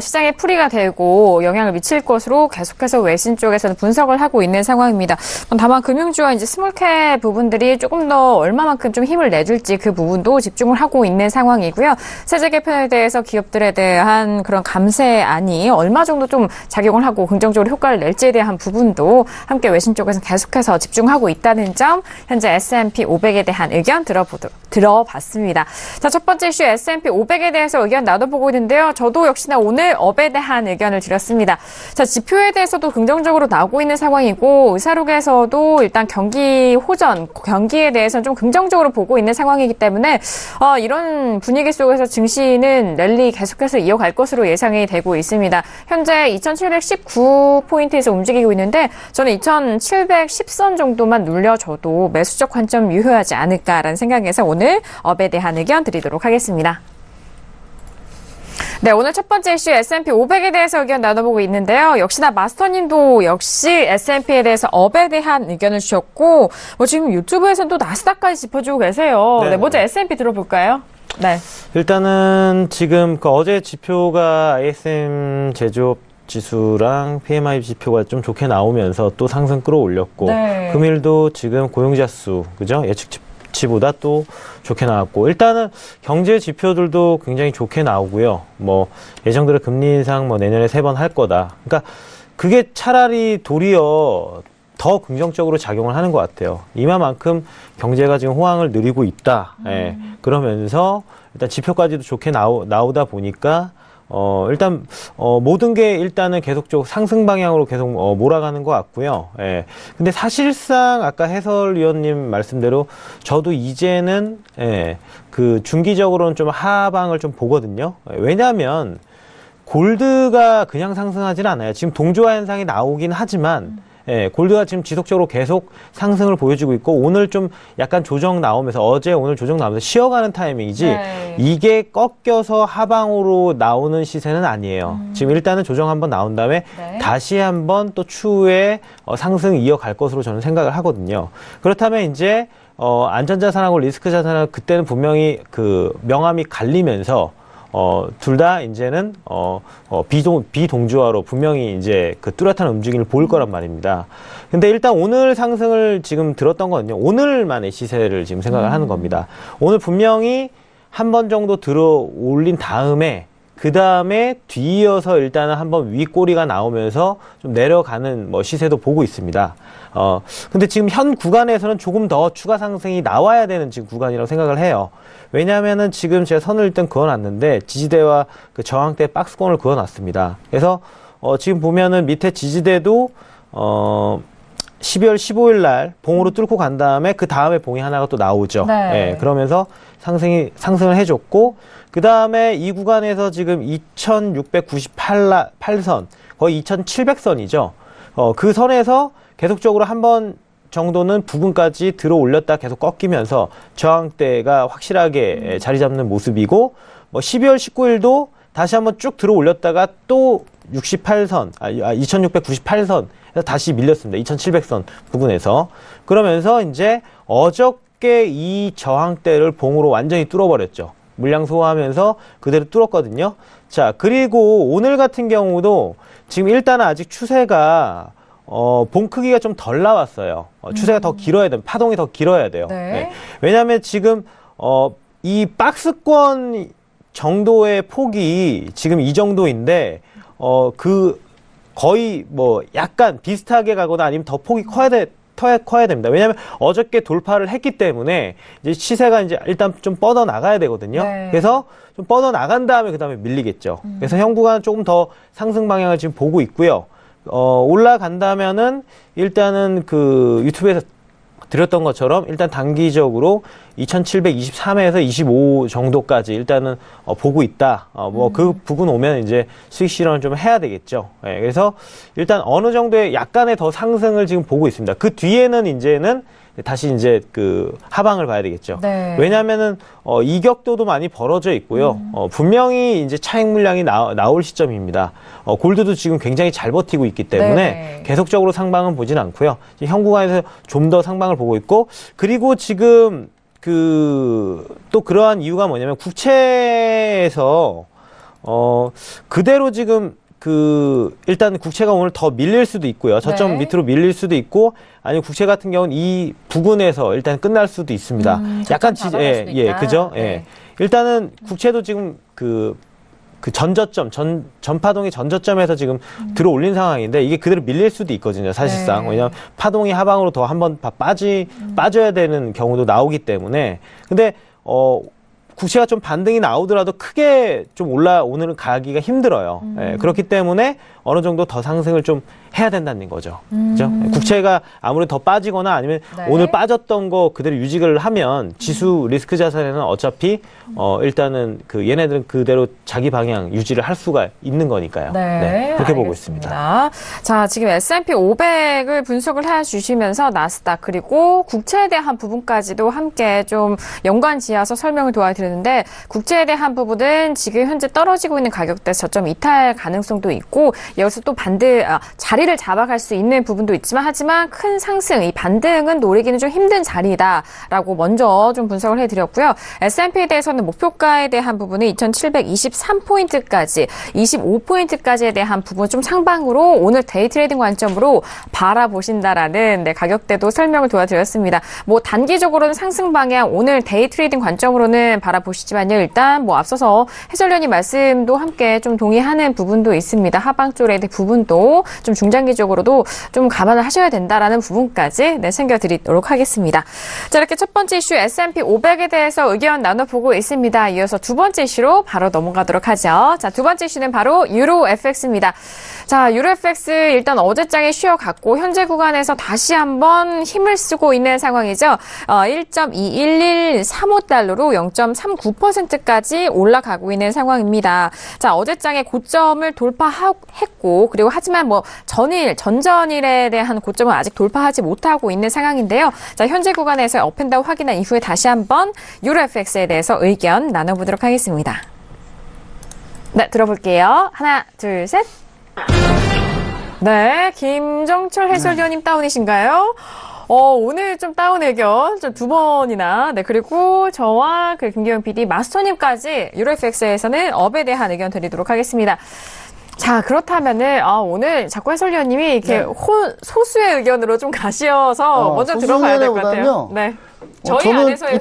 시장에 풀이가 되고 영향을 미칠 것으로 계속해서 외신 쪽에서는 분석을 하고 있는 상황입니다. 다만 금융주와 이제 스몰캡 부분들이 조금 더 얼마만큼 좀 힘을 내줄지 그 부분도 집중을 하고 있는 상황이고요. 세제 개편에 대해서 기업들에 대한 그런 감세안이 얼마 정도 좀 작용을 하고 긍정적으로 효과를 낼지에 대한 부분도 함께 외신 쪽에서 계속해서 집중하고 있다는 점 현재 S&P 500에 대한 의견 들어봤습니다. 자, 첫 번째 이슈 S&P 500에 대해서 의견 나눠보고 있는데요. 저도 역시나 오늘 업에 대한 의견을 드렸습니다. 자, 지표에 대해서도 긍정적으로 나오고 있는 상황이고 의사록에서도 일단 경기 호전, 경기에 대해서는 좀 긍정적으로 보고 있는 상황이기 때문에 이런 분위기 속에서 증시는 랠리 계속해서 이어갈 것으로 예상이 되고 있습니다. 현재 2719포인트에서 움직이고 있는데 저는 2710선 정도만 눌려줘도 매수적 관점 유효하지 않을까라는 생각에서 오늘 업에 대한 의견 드리도록 하겠습니다. 네, 오늘 첫 번째 이슈 S&P 500에 대해서 의견 나눠보고 있는데요. 역시나 마스터님도 역시 S&P에 대해서 업에 대한 의견을 주셨고 지금 유튜브에서는 또 나스닥까지 짚어주고 계세요. 네, 먼저 S&P 들어볼까요? 네. 일단은 지금 어제 지표가 ISM 제조업 지수랑 PMI 지표가 좀 좋게 나오면서 또 상승 끌어올렸고 네. 금일도 지금 고용자 수, 그죠? 예측치보다 또 좋게 나왔고 일단은 경제 지표들도 굉장히 좋게 나오고요. 예정대로 금리 인상 내년에 3번 할 거다. 그러니까 그게 차라리 도리어 더 긍정적으로 작용을 하는 것 같아요. 이만큼 경제가 지금 호황을 누리고 있다. 예. 그러면서 일단 지표까지도 좋게 나오다 보니까 일단 모든 게 일단은 계속적으로 상승 방향으로 계속 몰아가는 것 같고요. 예. 근데 사실상 아까 해설위원님 말씀대로 저도 이제는 그 중기적으로는 좀 하방을 좀 보거든요. 왜냐하면 골드가 그냥 상승하지는 않아요. 지금 동조화 현상이 나오긴 하지만 골드가 지금 지속적으로 계속 상승을 보여주고 있고 오늘 좀 약간 조정 나오면서 오늘 조정 나오면서 쉬어가는 타이밍이지 네. 이게 꺾여서 하방으로 나오는 시세는 아니에요. 지금 일단은 조정 한번 나온 다음에 네. 다시 한번 또 추후에 상승 이어갈 것으로 저는 생각을 하거든요. 그렇다면 이제 안전자산하고 리스크자산하고 그때는 분명히 그 명암이 갈리면서 둘 다 이제는 비동조화로 분명히 이제 그 뚜렷한 움직임을 보일 거란 말입니다. 근데 일단 오늘 상승을 지금 들었던 거는요. 오늘만의 시세를 지금 생각을 하는 겁니다. 오늘 분명히 한 번 정도 들어 올린 다음에 그 다음에 뒤이어서 일단은 한번 윗꼬리가 나오면서 좀 내려가는 뭐 시세도 보고 있습니다. 근데 지금 현 구간에서는 조금 더 추가 상승이 나와야 되는 지금 구간이라고 생각을 해요. 왜냐하면은 지금 제가 선을 일단 그어놨는데 지지대와 그 저항대 박스권을 그어놨습니다. 그래서 지금 보면은 밑에 지지대도 12월 15일 날 봉으로 뚫고 간 다음에 그 다음에 봉이 하나가 또 나오죠. 네. 예, 그러면서 상승을 해줬고 그 다음에 이 구간에서 지금 2698선 거의 2700선이죠. 그 선에서 계속적으로 한 번 정도는 부근까지 들어 올렸다 계속 꺾이면서 저항대가 확실하게 자리 잡는 모습이고 뭐 12월 19일도 다시 한번 쭉 들어 올렸다가 또 2698선 다시 밀렸습니다. 2700선 부근에서. 그러면서 이제 어저께 이 저항대를 봉으로 완전히 뚫어버렸죠. 물량 소화하면서 그대로 뚫었거든요. 자, 그리고 오늘 같은 경우도 지금 일단은 아직 추세가 봉 크기가 좀 덜 나왔어요. 추세가 더 길어야 돼요. 파동이 더 길어야 돼요. 네. 네. 왜냐하면 지금 이 박스권 정도의 폭이 지금 이 정도인데 거의 뭐 약간 비슷하게 가거나 아니면 더 폭이 커야 됩니다. 왜냐하면 어저께 돌파를 했기 때문에 이제 시세가 이제 일단 좀 뻗어 나가야 되거든요. 네. 그래서 좀 뻗어 나간 다음에 그 다음에 밀리겠죠. 그래서 현 구간은 조금 더 상승 방향을 지금 보고 있고요. 올라간다면은 일단은 그 유튜브에서 드렸던 것처럼 일단 단기적으로 2723에서 25 정도까지 일단은 보고 있다. 뭐 그 부근 오면 이제 수익 실현을 좀 해야 되겠죠. 예, 그래서 일단 어느 정도의 약간의 더 상승을 지금 보고 있습니다. 그 뒤에는 이제는 다시 이제 그 하방을 봐야 되겠죠. 네. 왜냐하면은 이격도도 많이 벌어져 있고요. 분명히 이제 차익 물량이 나올 시점입니다. 골드도 지금 굉장히 잘 버티고 있기 때문에 네. 계속적으로 계속적으로 상방은 보진 않고요. 현 구간에서 좀 더 상방을 보고 있고 그리고 지금 또 그러한 이유가 뭐냐면 국채에서 그대로 지금 일단 국채가 오늘 더 밀릴 수도 있고요. 저점 네. 밑으로 밀릴 수도 있고, 아니면 국채 같은 경우는 이 부근에서 일단 끝날 수도 있습니다. 약간 잡아갈 수도 있다. 그죠? 네. 예. 일단은 국채도 지금 전파동의 전저점에서 지금 들어 올린 상황인데, 이게 그대로 밀릴 수도 있거든요, 사실상. 네. 왜냐면 파동이 하방으로 더 한번 빠져야 되는 경우도 나오기 때문에. 근데, 국채가 좀 반등이 나오더라도 크게 좀 오늘은 가기가 힘들어요. 예, 그렇기 때문에 어느 정도 더 상승을 좀 해야 된다는 거죠. 그죠? 국채가 아무래도 더 빠지거나 아니면 네. 오늘 빠졌던 거 그대로 유지를 하면 지수 리스크 자산에는 어차피 일단은 얘네들은 그대로 자기 방향 유지를 할 수가 있는 거니까요. 네, 그렇게 보고 알겠습니다. 있습니다. 자, 지금 S&P 500을 분석을 해주시면서 나스닥 그리고 국채에 대한 부분까지도 함께 좀 연관지어서 설명을 도와드렸는데, 국채에 대한 부분은 지금 현재 떨어지고 있는 가격대에서 저점 이탈 가능성도 있고, 여기서 또 자리를 잡아갈 수 있는 부분도 있지만, 하지만 큰 상승, 이 반등은 노리기는 좀 힘든 자리다라고 먼저 좀 분석을 해드렸고요. S&P에 대해서는 목표가에 대한 부분은 2,723포인트까지, 25포인트까지에 대한 부분 좀 상방으로 오늘 데이 트레이딩 관점으로 바라보신다라는 가격대도 설명을 도와드렸습니다. 뭐 단기적으로는 상승 방향, 오늘 데이 트레이딩 관점으로는 바라보시지만요. 일단 뭐 앞서서 해설위원님 말씀도 함께 좀 동의하는 부분도 있습니다. 하방 쪽에 대한 부분도 좀 중장기적으로도 좀 감안을 하셔야 된다라는 부분까지 챙겨드리도록 하겠습니다. 자, 이렇게 첫 번째 이슈 S&P 500에 대해서 의견 나눠보고 있습니다. 이어서 두 번째 이슈로 바로 넘어가도록 하죠. 자, 두 번째 이슈는 바로 유로 FX입니다. 자, 유로 FX 일단 어제장에 쉬어갔고 현재 구간에서 다시 한번 힘을 쓰고 있는 상황이죠. 1.21135달러로 0.39%까지 올라가고 있는 상황입니다. 자, 어제장에 고점을 돌파했고, 그리고 하지만 뭐 전전일에 대한 고점은 아직 돌파하지 못하고 있는 상황인데요. 자, 현재 구간에서 업앤다운 확인한 이후에 다시 한번 유로 FX에 대해서 의견 나눠보도록 하겠습니다. 네, 들어볼게요. 하나, 둘, 셋. 네, 김정철 해설위원님 다운이신가요? 오늘 좀 다운 의견 좀 두 번이나, 그리고 저와 김기영 PD, 마스터님까지 유로 FX에서는 업에 대한 의견 드리도록 하겠습니다. 자, 그렇다면은, 오늘 자꾸 해설위원님이 이렇게 소수의 의견으로 좀 가시어서 먼저 들어가야 될 것 같아요. 네. 저희 저는 안에서의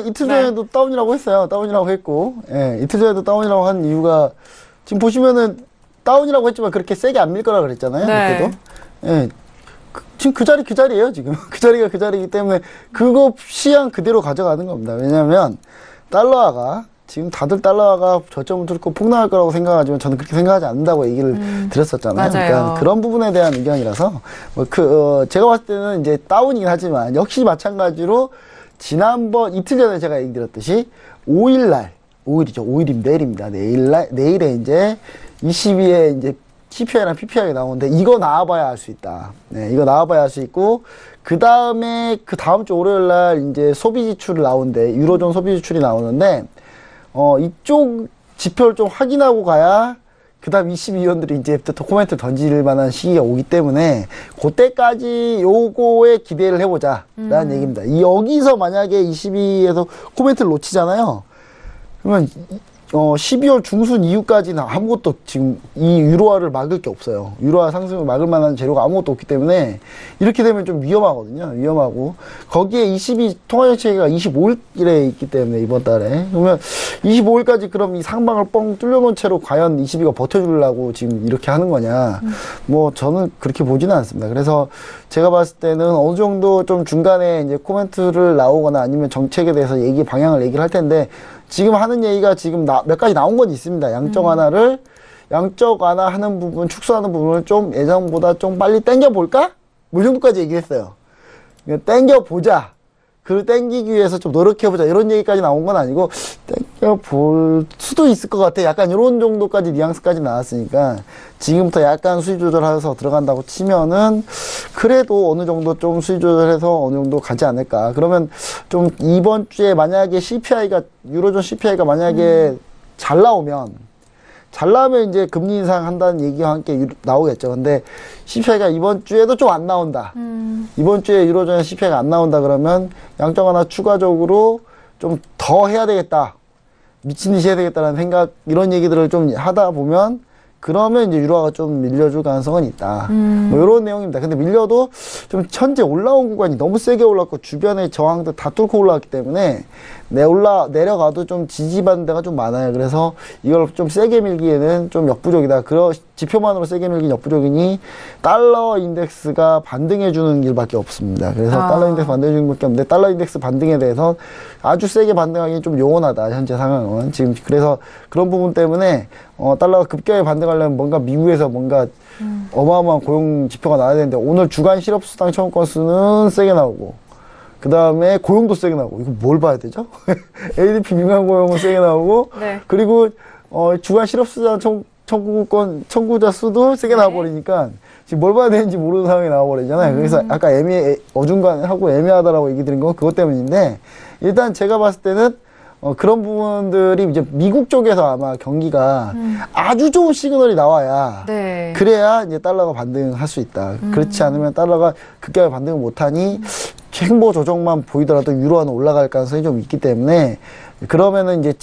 이틀 전에도 다운이라고 했어요. 다운이라고 했고, 예, 이틀 전에도 다운이라고 한 이유가, 지금 보시면은, 다운이라고 했지만 그렇게 세게 안 밀 거라 그랬잖아요. 네. 그때도. 예. 지금 그 자리예요, 지금. 그 자리가 그 자리이기 때문에, 그거 시향 그대로 가져가는 겁니다. 왜냐면, 달러화가, 지금 다들 달러화가 저점을 뚫고 폭락할 거라고 생각하지만 저는 그렇게 생각하지 않는다고 얘기를 드렸었잖아요. 맞아요. 그러니까 그런 부분에 대한 의견이라서 제가 봤을 때는 이제 다운이긴 하지만 역시 마찬가지로 지난번 이틀 전에 제가 얘기 드렸듯이 5일입니다. 내일입니다. 내일에 이제 22에 이제 CPI랑 PPI가 나오는데 이거 나와봐야 알 수 있다. 네, 이거 나와봐야 알 수 있고 그 다음에 그 다음 주 월요일 날 이제 소비 지출이 나오는데 유로존 소비 지출이 나오는데 이쪽 지표를 좀 확인하고 가야 그 다음 22위원들이 이제부터 코멘트를 던질 만한 시기가 오기 때문에 그때까지 요거에 기대를 해보자 라는 얘기입니다. 여기서 만약에 22에서 코멘트를 놓치잖아요. 그러면 12월 중순 이후까지는 아무것도 지금 이 유로화를 막을 게 없어요. 유로화 상승을 막을 만한 재료가 아무것도 없기 때문에 이렇게 되면 좀 위험하거든요. 위험하고 거기에 22 통화정책회의가 25일에 있기 때문에 이번 달에 그러면 25일까지 그럼 이 상방을 뻥 뚫려놓은 채로 과연 22가 버텨주려고 지금 이렇게 하는 거냐 뭐 저는 그렇게 보지는 않습니다. 그래서 제가 봤을 때는 어느 정도 좀 중간에 이제 코멘트를 나오거나 아니면 정책에 대해서 방향을 얘기를 할 텐데 지금 하는 얘기가 지금 몇 가지 나온 건 있습니다. 양적 완화 하는 부분, 축소하는 부분을 좀 예전보다 좀 빨리 당겨볼까? 뭐 이 정도까지 얘기했어요. 당겨보자. 그걸 당기기 위해서 좀 노력해보자. 이런 얘기까지 나온 건 아니고, 당겨볼 수도 있을 것 같아. 약간 이런 정도까지 뉘앙스까지 나왔으니까, 지금부터 약간 수익 조절해서 들어간다고 치면은, 그래도 어느 정도 좀 수익 조절해서 어느 정도 가지 않을까. 그러면 좀 이번 주에 만약에 유로존 CPI가 만약에 잘 나오면 이제 금리 인상 한다는 얘기와 함께 나오겠죠. 근데 CPI가 이번 주에도 좀 안 나온다. 이번 주에 유로존 CPI가 안 나온다 그러면 양적 완화 추가적으로 좀 더 해야 되겠다. 미친 듯이 해야 되겠다라는 생각, 이런 얘기들을 좀 하다 보면 그러면 이제 유로화가 좀 밀려줄 가능성은 있다. 뭐 이런 내용입니다. 근데 밀려도 좀 현재 올라온 구간이 너무 세게 올랐고 주변의 저항도 다 뚫고 올라왔기 때문에 내려가도 좀 지지받는 데가 좀 많아요. 그래서 이걸 좀 세게 밀기에는 좀 역부족이다. 지표만으로 세게 밀기는 역부족이니 달러 인덱스가 반등해주는 길밖에 없습니다. 그래서 달러 인덱스 반등해주는 길밖에 없는데 달러 인덱스 반등에 대해서 아주 세게 반등하기는 좀 요원하다. 현재 상황은. 지금 그래서 그런 부분 때문에 달러가 급격하게 반등하려면 뭔가 미국에서 뭔가 어마어마한 고용 지표가 나와야 되는데 오늘 주간 실업수당 청구 건수는 세게 나오고 그 다음에 고용도 세게 나오고 이거 뭘 봐야 되죠? ADP 민간 고용은 세게 나오고 네. 그리고 주간 실업수당 청구자 수도 세게 나와버리니까 지금 뭘 봐야 되는지 모르는 상황이 나와버리잖아요. 그래서 아까 어중간하고 애매하다라고 얘기 드린 건 그것 때문인데 일단 제가 봤을 때는 그런 부분들이 이제 미국 쪽에서 아마 경기가 아주 좋은 시그널이 나와야 네. 그래야 이제 달러가 반등할 수 있다. 그렇지 않으면 달러가 급격하게 반등을 못하니 행보 조정만 보이더라도 유로화는 올라갈 가능성이 좀 있기 때문에 그러면은 이제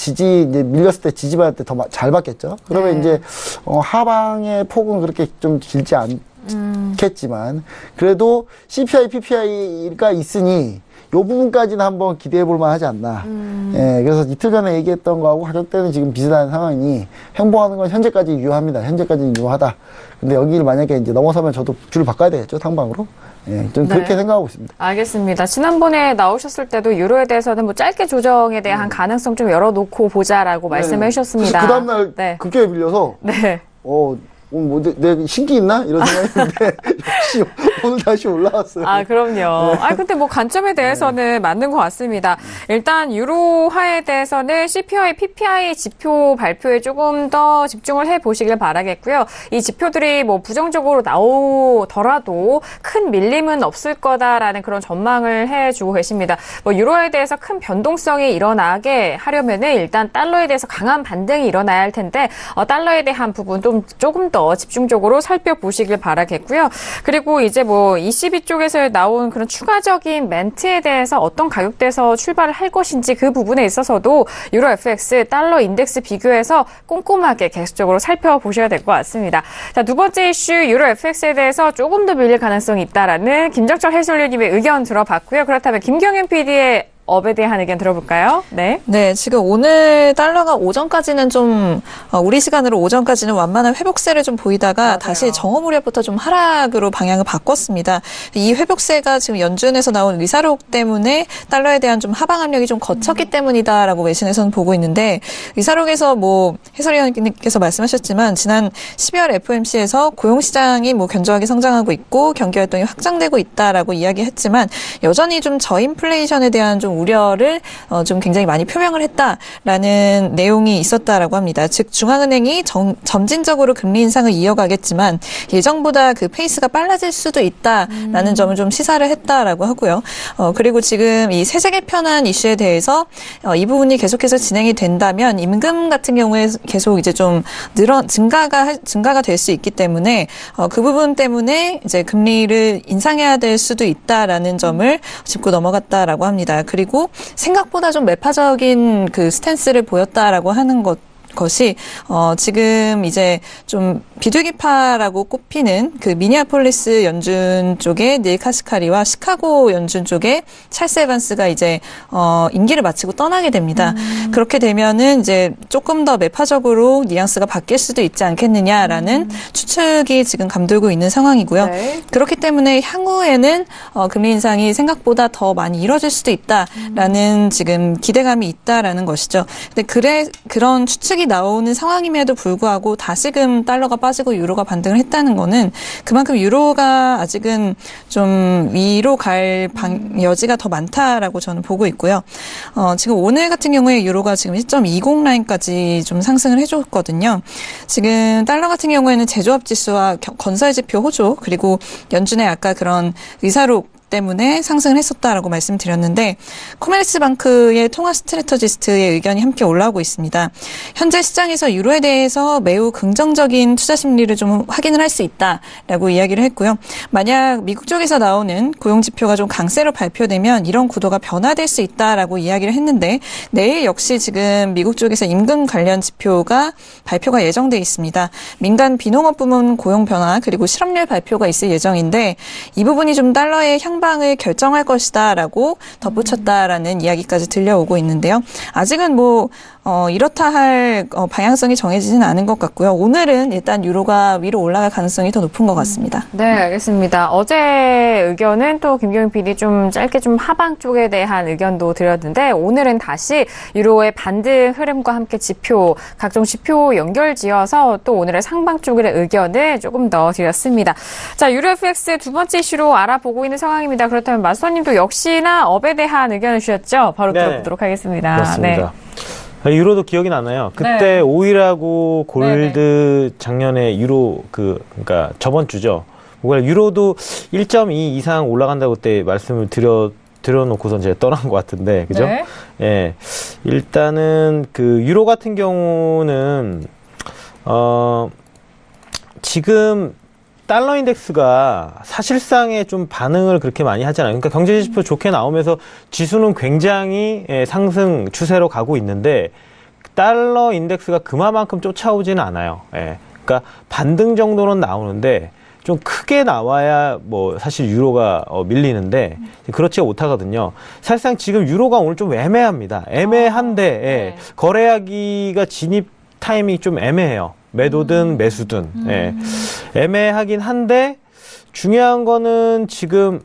밀렸을 때 지지받을 때 더 잘 받겠죠. 그러면 네. 이제 하방의 폭은 그렇게 좀 길지 않겠지만 그래도 CPI, PPI가 있으니 요 부분까지는 한번 기대해 볼 만하지 않나. 예, 그래서 이틀 전에 얘기했던 거하고 가격대는 지금 비슷한 상황이니 행보하는 건 현재까지 유효합니다. 현재까지는 유효하다. 근데 여기를 만약에 이제 넘어서면 저도 줄을 바꿔야 되겠죠, 상방으로. 예, 좀 네. 그렇게 생각하고 있습니다. 알겠습니다. 지난번에 나오셨을 때도 유로에 대해서는 뭐 짧게 조정에 대한 가능성 좀 열어놓고 보자라고 말씀해 주셨습니다. 그 다음날 네. 급격히 밀려서 네. 내 신기 있나? 이런 생각했는데, 역시 오늘 다시 올라왔어요. 아, 그럼요. 근데 뭐 관점에 대해서는 맞는 것 같습니다. 일단, 유로화에 대해서는 CPI, PPI 지표 발표에 조금 더 집중을 해 보시길 바라겠고요. 이 지표들이 뭐 부정적으로 나오더라도 큰 밀림은 없을 거다라는 그런 전망을 해 주고 계십니다. 뭐, 유로화에 대해서 큰 변동성이 일어나게 하려면은 일단 달러에 대해서 강한 반등이 일어나야 할 텐데, 달러에 대한 부분 조금 더 더 집중적으로 살펴보시길 바라겠고요. 그리고 이제 뭐 ECB 쪽에서 나온 그런 추가적인 멘트에 대해서 어떤 가격대에서 출발을 할 것인지 그 부분에 있어서도 유로 FX 달러 인덱스 비교해서 꼼꼼하게 계속적으로 살펴보셔야 될 것 같습니다. 자, 두 번째 이슈 유로 FX에 대해서 조금 더 밀릴 가능성이 있다라는 김정철 해설위원님의 의견 들어봤고요. 그렇다면 김경현 PD의 업에 대한 의견 들어볼까요? 네. 네, 지금 오늘 달러가 오전까지는 좀 우리 시간으로 오전까지는 완만한 회복세를 좀 보이다가 맞아요. 다시 정오 무렵부터 좀 하락으로 방향을 바꿨습니다. 이 회복세가 지금 연준에서 나온 의사록 때문에 달러에 대한 좀 하방 압력이 좀 거쳤기 때문이다라고 외신에서는 보고 있는데 의사록에서 뭐 해설위원님께서 말씀하셨지만 지난 12월 FOMC에서 고용 시장이 뭐 견조하게 성장하고 있고 경기 활동이 확장되고 있다라고 이야기했지만 여전히 좀 저인플레이션에 대한 좀 우려를 좀 굉장히 많이 표명을 했다라는 내용이 있었다라고 합니다. 즉 중앙은행이 점진적으로 금리 인상을 이어가겠지만 예정보다 그 페이스가 빨라질 수도 있다라는 점을 좀 시사를 했다라고 하고요. 그리고 지금 이 세제 개편안 이슈에 대해서 이 부분이 계속해서 진행이 된다면 임금 같은 경우에 계속 이제 좀 증가가 될 수 있기 때문에 그 부분 때문에 이제 금리를 인상해야 될 수도 있다라는 점을 짚고 넘어갔다라고 합니다. 그리고 생각보다 좀 매파적인 그 스탠스를 보였다라고 하는 것이 지금 이제 좀 비둘기파라고 꼽히는 그 미니애폴리스 연준 쪽의 닐 카시카리와 시카고 연준 쪽의 찰스 에반스가 이제 임기를 마치고 떠나게 됩니다. 그렇게 되면은 이제 조금 더 매파적으로 뉘앙스가 바뀔 수도 있지 않겠느냐라는 추측이 지금 감돌고 있는 상황이고요. 네. 그렇기 때문에 향후에는 금리 인상이 생각보다 더 많이 이뤄질 수도 있다라는 지금 기대감이 있다라는 것이죠. 근데 그런 추측이 나오는 상황임에도 불구하고 다시금 달러가 빠지고 유로가 반등을 했다는 거는 그만큼 유로가 아직은 좀 위로 갈 여지가 더 많다라고 저는 보고 있고요. 지금 오늘 같은 경우에 유로가 지금 1.20 라인까지 좀 상승을 해줬거든요. 지금 달러 같은 경우에는 제조업 지수와 건설 지표 호조 그리고 연준의 아까 그런 의사록 때문에 상승을 했었다라고 말씀드렸는데 코메르스방크의 통화 스트래터지스트의 의견이 함께 올라오고 있습니다. 현재 시장에서 유로에 대해서 매우 긍정적인 투자 심리를 좀 확인을 할 수 있다라고 이야기를 했고요. 만약 미국 쪽에서 나오는 고용 지표가 좀 강세로 발표되면 이런 구도가 변화될 수 있다라고 이야기를 했는데 내일 역시 지금 미국 쪽에서 임금 관련 지표가 발표가 예정돼 있습니다. 민간 비농업 부문 고용 변화 그리고 실업률 발표가 있을 예정인데 이 부분이 좀 달러의 향방을 결정할 것이다라고 덧붙였다라는 이야기까지 들려오고 있는데요. 아직은 뭐 이렇다 할 방향성이 정해지지는 않은 것 같고요. 오늘은 일단 유로가 위로 올라갈 가능성이 더 높은 것 같습니다. 네, 알겠습니다. 어제 의견은 또 김경윤 PD 좀 짧게 좀 하방 쪽에 대한 의견도 드렸는데 오늘은 다시 유로의 반등 흐름과 함께 각종 지표 연결지어서 또 오늘의 상방 쪽의 의견을 조금 더 드렸습니다. 자, 유로 FX 두 번째 이슈로 알아보고 있는 상황입니다. 그렇다면 마스터님도 역시나 업에 대한 의견을 주셨죠? 바로 네. 들어보도록 하겠습니다. 그렇습니다. 유로도 기억이 나나요? 그때 네. 오일하고 골드 작년에 유로 그러니까 저번 주죠. 유로도 1.2 이상 올라간다고 그때 말씀을 드려놓고선 제가 떠난 것 같은데, 그죠? 네. 예. 일단은 유로 같은 경우는 지금 달러 인덱스가 사실상의 좀 반응을 그렇게 많이 하잖아요. 그러니까 경제지표 좋게 나오면서 지수는 굉장히 상승 추세로 가고 있는데 달러 인덱스가 그만큼 쫓아오지는 않아요. 예. 그러니까 반등 정도는 나오는데 좀 크게 나와야 뭐 사실 유로가 밀리는데 그렇지 못하거든요. 사실상 지금 유로가 오늘 좀 애매합니다. 애매한데 예. 거래하기가 진입 타이밍이 좀 애매해요. 매도든 매수든. 예. 애매하긴 한데 중요한 거는 지금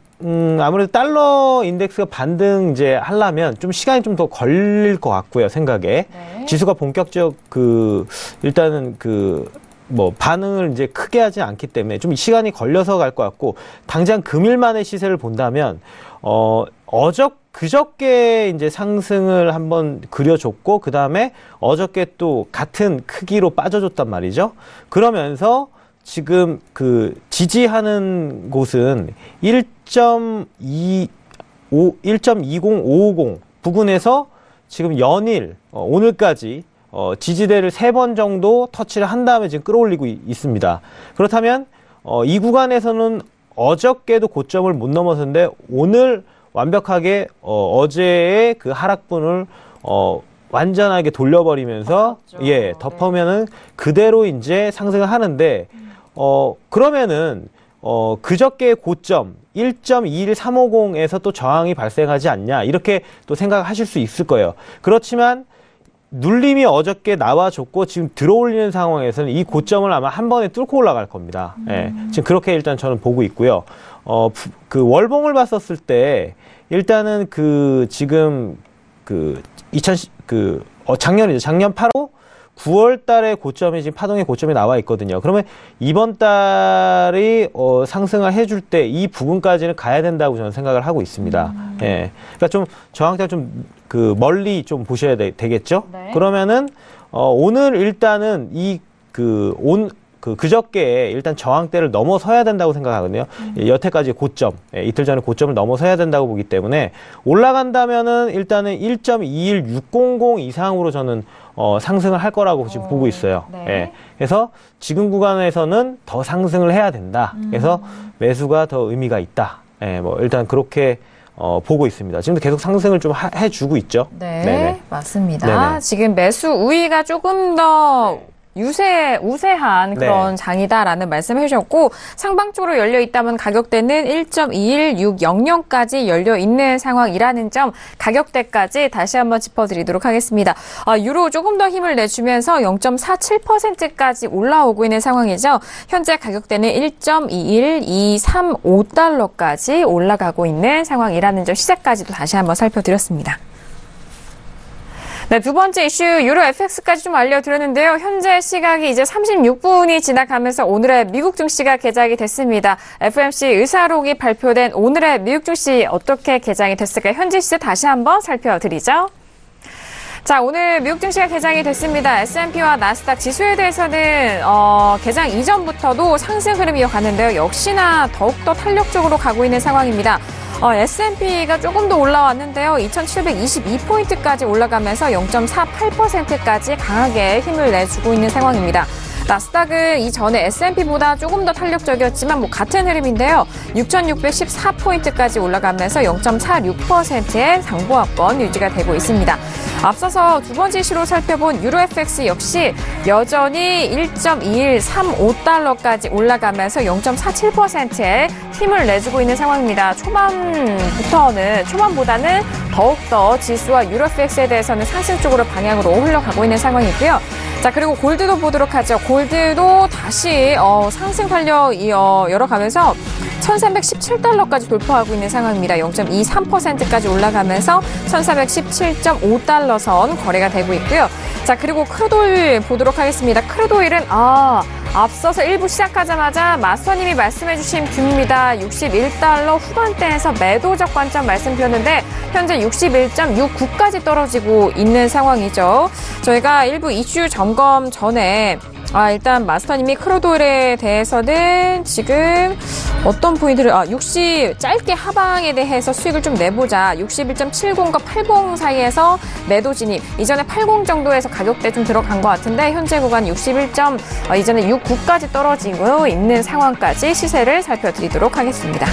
아무래도 달러 인덱스가 반등 이제 하려면 좀 시간이 좀 더 걸릴 것 같고요, 생각에. 네. 지수가 본격적 일단은 반응을 이제 크게 하지 않기 때문에 좀 시간이 걸려서 갈 것 같고, 당장 금일만의 시세를 본다면, 그저께 이제 상승을 한번 그려줬고, 그 다음에 어저께 또 같은 크기로 빠져줬단 말이죠. 그러면서 지금 지지하는 곳은 1.20550 부근에서 지금 연일, 오늘까지 지지대를 3번 정도 터치를 한 다음에 지금 끌어올리고 있습니다. 그렇다면 이 구간에서는 어저께도 고점을 못 넘었는데 오늘 완벽하게 어제의 그 하락분을 완전하게 돌려버리면서 덮으면은 그대로 이제 상승을 하는데 그러면은 그저께의 고점 1.21350에서 또 저항이 발생하지 않냐 이렇게 또 생각하실 수 있을 거예요. 그렇지만 눌림이 어저께 나와줬고 지금 들어올리는 상황에서는 이 고점을 아마 한 번에 뚫고 올라갈 겁니다. 예, 지금 그렇게 일단 저는 보고 있고요. 그 월봉을 봤었을 때 일단은 지금 작년 8월 9월 달에 고점이 지금 파동의 고점이 나와 있거든요. 그러면 이번 달이 상승을 해줄 때 이 부분까지는 가야 된다고 저는 생각을 하고 있습니다. 예. 그러니까 좀 저항대가 좀 멀리 좀 보셔야 되겠죠? 네. 그러면은 오늘 일단은 그저께 일단 저항대를 넘어서야 된다고 생각하거든요. 여태까지 고점, 이틀 전에 고점을 넘어서야 된다고 보기 때문에 올라간다면은 일단은 1.21600 이상으로 저는 상승을 할 거라고 지금 보고 있어요. 네. 예. 그래서 지금 구간에서는 더 상승을 해야 된다. 그래서 매수가 더 의미가 있다. 예, 일단 그렇게 보고 있습니다. 지금도 계속 상승을 좀 해주고 있죠. 네, 네네. 맞습니다. 네네. 지금 매수 우위가 조금 더 우세한 그런 네. 장이다라는 말씀을 해주셨고 상방 쪽으로 열려 있다면 가격대는 1.21600까지 열려 있는 상황이라는 점 가격대까지 다시 한번 짚어드리도록 하겠습니다. 유로 조금 더 힘을 내주면서 0.47%까지 올라오고 있는 상황이죠. 현재 가격대는 1.21235달러까지 올라가고 있는 상황이라는 점 시세까지도 다시 한번 살펴드렸습니다. 네, 두 번째 이슈 유로 FX까지 좀 알려드렸는데요. 현재 시각이 이제 36분이 지나가면서 오늘의 미국 증시가 개장이 됐습니다. FOMC 의사록이 발표된 오늘의 미국 증시 어떻게 개장이 됐을까요? 현재 시세 다시 한번 살펴드리죠. 자, 오늘 미국 증시가 개장이 됐습니다. S&P와 나스닥 지수에 대해서는 개장 이전부터도 상승 흐름이 이어갔는데요. 역시나 더욱더 탄력적으로 가고 있는 상황입니다. S&P가 조금 더 올라왔는데요. 2722포인트까지 올라가면서 0.48%까지 강하게 힘을 내주고 있는 상황입니다. 나스닥은 이전에 S&P보다 조금 더 탄력적이었지만 같은 흐름인데요. 6614포인트까지 올라가면서 0.46%의 상보합권 유지가 되고 있습니다. 앞서서 두 번째 이슈로 살펴본 유로 FX 역시 여전히 1.2135달러까지 올라가면서 0.47%의 힘을 내주고 있는 상황입니다. 초반보다는 더욱더 지수와 유로 FX에 대해서는 상승 쪽으로 방향으로 흘러가고 있는 상황이고요. 자, 그리고 골드도 보도록 하죠. 골드도 다시 상승 활력 열어가면서 1,317달러까지 돌파하고 있는 상황입니다. 0.23%까지 올라가면서 1,417.5달러 선 거래가 되고 있고요. 자, 그리고 크루드오일 보도록 하겠습니다. 크루드오일은 앞서서 1부 시작하자마자 마스터님이 말씀해주신 뷰입니다. 61달러 후반대에서 매도적 관점 말씀드렸는데 현재 61.69까지 떨어지고 있는 상황이죠. 저희가 1부 이슈 점검 전에 일단 마스터님이 크루드오일에 대해서는 지금 어떤 포인트를 60 짧게 하방에 대해서 수익을 좀 내보자. 61.70과 80 사이에서 매도 진입. 이전에 80 정도에서 가격대 좀 들어간 것 같은데 현재 구간 61. 이전에 69까지 떨어지고 있는 상황까지 시세를 살펴드리도록 하겠습니다.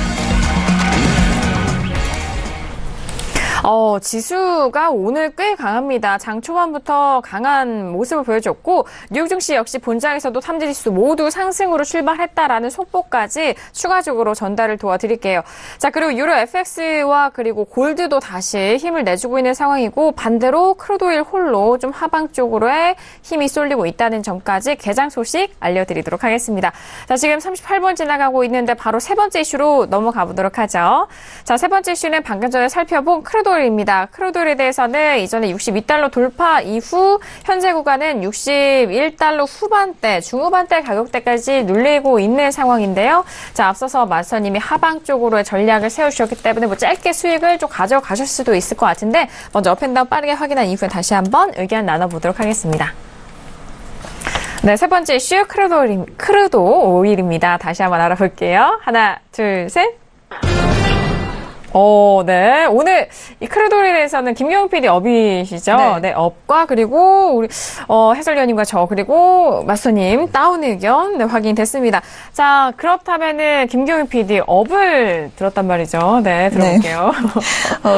지수가 오늘 꽤 강합니다. 장 초반부터 강한 모습을 보여줬고 뉴욕 증시 역시 본장에서도 삼지지수 모두 상승으로 출발했다라는 속보까지 추가적으로 전달을 도와드릴게요. 자, 그리고 유로 FX와 그리고 골드도 다시 힘을 내주고 있는 상황이고 반대로 크루드오일 홀로 좀 하방 쪽으로의 힘이 쏠리고 있다는 점까지 개장 소식 알려드리도록 하겠습니다. 자, 지금 38분 지나가고 있는데 바로 세 번째 이슈로 넘어가 보도록 하죠. 자, 세 번째 이슈는 방금 전에 살펴본 크루드오일입니다. 크루드오일에 대해서는 이전에 62달러 돌파 이후 현재 구간은 61달러 후반대, 중후반대 가격대까지 눌리고 있는 상황인데요. 자, 앞서서 마스터님이 하방 쪽으로의 전략을 세우셨기 때문에 짧게 수익을 좀 가져가실 수도 있을 것 같은데 먼저 업앤다운 빠르게 확인한 이후에 다시 한번 의견 나눠보도록 하겠습니다. 네, 세 번째 이슈 크루드오일입니다. 다시 한번 알아볼게요. 하나, 둘, 셋. 네. 오늘 이 크루돌에 대해서는 김경훈 PD 업이시죠? 네. 업과 그리고 우리 해설위원님과 저 그리고 마스터님 다운 의견 확인됐습니다. 자, 그렇다면은 김경훈 PD 업을 들었단 말이죠. 네, 들어볼게요.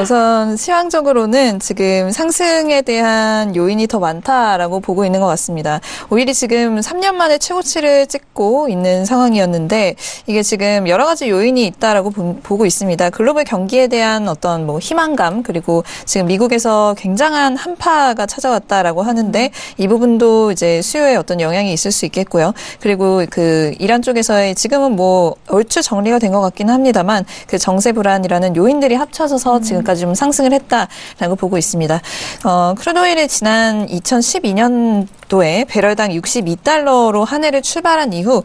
우선 시황적으로는 지금 상승에 대한 요인이 더 많다라고 보고 있는 것 같습니다. 오히려 지금 3년 만에 최고치를 찍고 있는 상황이었는데 이게 지금 여러 가지 요인이 있다라고 보고 있습니다. 글로벌 경기에 대한 어떤 뭐 희망감 그리고 지금 미국에서 굉장한 한파가 찾아왔다라고 하는데 이 부분도 이제 수요에 어떤 영향이 있을 수 있겠고요. 그리고 그 이란 쪽에서의 지금은 뭐 얼추 정리가 된 것 같기는 합니다만 그 정세 불안이라는 요인들이 합쳐져서 지금까지 좀 상승을 했다라고 보고 있습니다. 크루드오일이 지난 2012년도에 배럴당 62달러로 한 해를 출발한 이후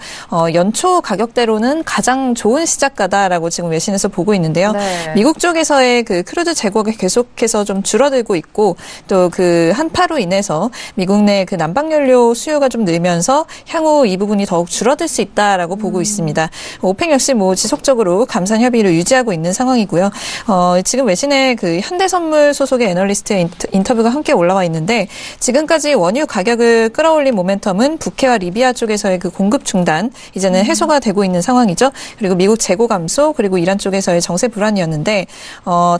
연초 가격대로는 가장 좋은 시작가다라고 지금 외신에서 보고 있는데요. 네. 미국 쪽에서의 그 크루드 재고가 계속해서 좀 줄어들고 있고 또 그 한파로 인해서 미국 내 그 난방연료 수요가 좀 늘면서 향후 이 부분이 더욱 줄어들 수 있다라고 보고 있습니다. 오펙 역시 뭐 지속적으로 감산 협의를 유지하고 있는 상황이고요. 지금 외신에 그 현대선물 소속의 애널리스트 인터뷰가 함께 올라와 있는데 지금까지 원유 가격을 끌어올린 모멘텀은 북해와 리비아 쪽에서의 그 공급 중단 이제는 해소가 되고 있는 상황이죠. 그리고 미국 재고 감소 그리고 이란 쪽에서의 정세 불안이었는데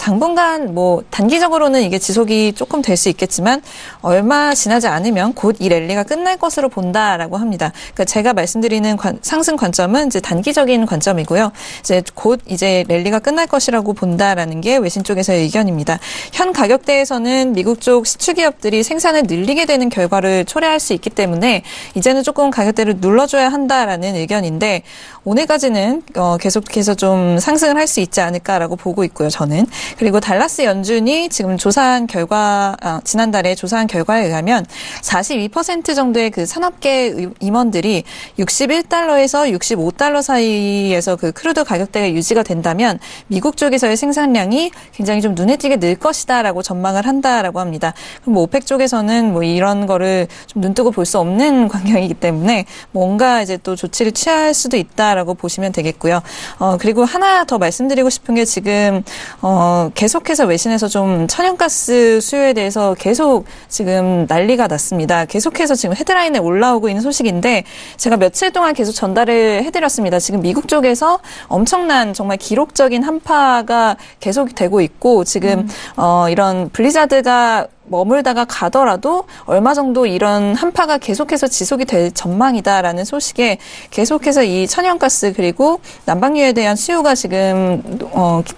당분간 뭐 단기적으로는 이게 지속이 조금 될 수 있겠지만 얼마 지나지 않으면 곧 이 랠리가 끝날 것으로 본다라고 합니다. 그러니까 제가 말씀드리는 상승 관점은 이제 단기적인 관점이고요. 이제 곧 이제 랠리가 끝날 것이라고 본다라는 게 외신 쪽에서의 의견입니다. 현 가격대에서는 미국 쪽 시추기업들이 생산을 늘리게 되는 결과를 초래할 수 있기 때문에 이제는 조금 가격대를 눌러줘야 한다라는 의견인데 오늘까지는 계속해서 좀 상승을 할 수 있지 않을까라고 보고 있고요. 저는. 그리고 달라스 연준이 지금 조사한 결과 지난달에 조사한 결과에 의하면 42% 정도의 그 산업계 임원들이 61달러에서 65달러 사이에서 그 크루드 가격대가 유지가 된다면 미국 쪽에서의 생산량이 굉장히 좀 눈에 띄게 늘 것이다라고 전망을 한다라고 합니다. 그럼 뭐 오펙 쪽에서는 뭐 이런 거를 좀 눈뜨고 볼 수 없는 광경이기 때문에 뭔가 이제 또 조치를 취할 수도 있다라고 보시면 되겠고요. 그리고 하나 더 말씀드리고 싶은 게 지금 계속해서 외신에서 좀 천연가스 수요에 대해서 계속 지금 난리가 났습니다. 계속해서 지금 헤드라인에 올라오고 있는 소식인데 제가 며칠 동안 계속 전달을 해드렸습니다. 지금 미국 쪽에서 엄청난 정말 기록적인 한파가 계속되고 있고 지금 이런 블리자드가 머물다가 가더라도 얼마 정도 이런 한파가 계속해서 지속이 될 전망이다라는 소식에 계속해서 이 천연가스 그리고 난방유에 대한 수요가 지금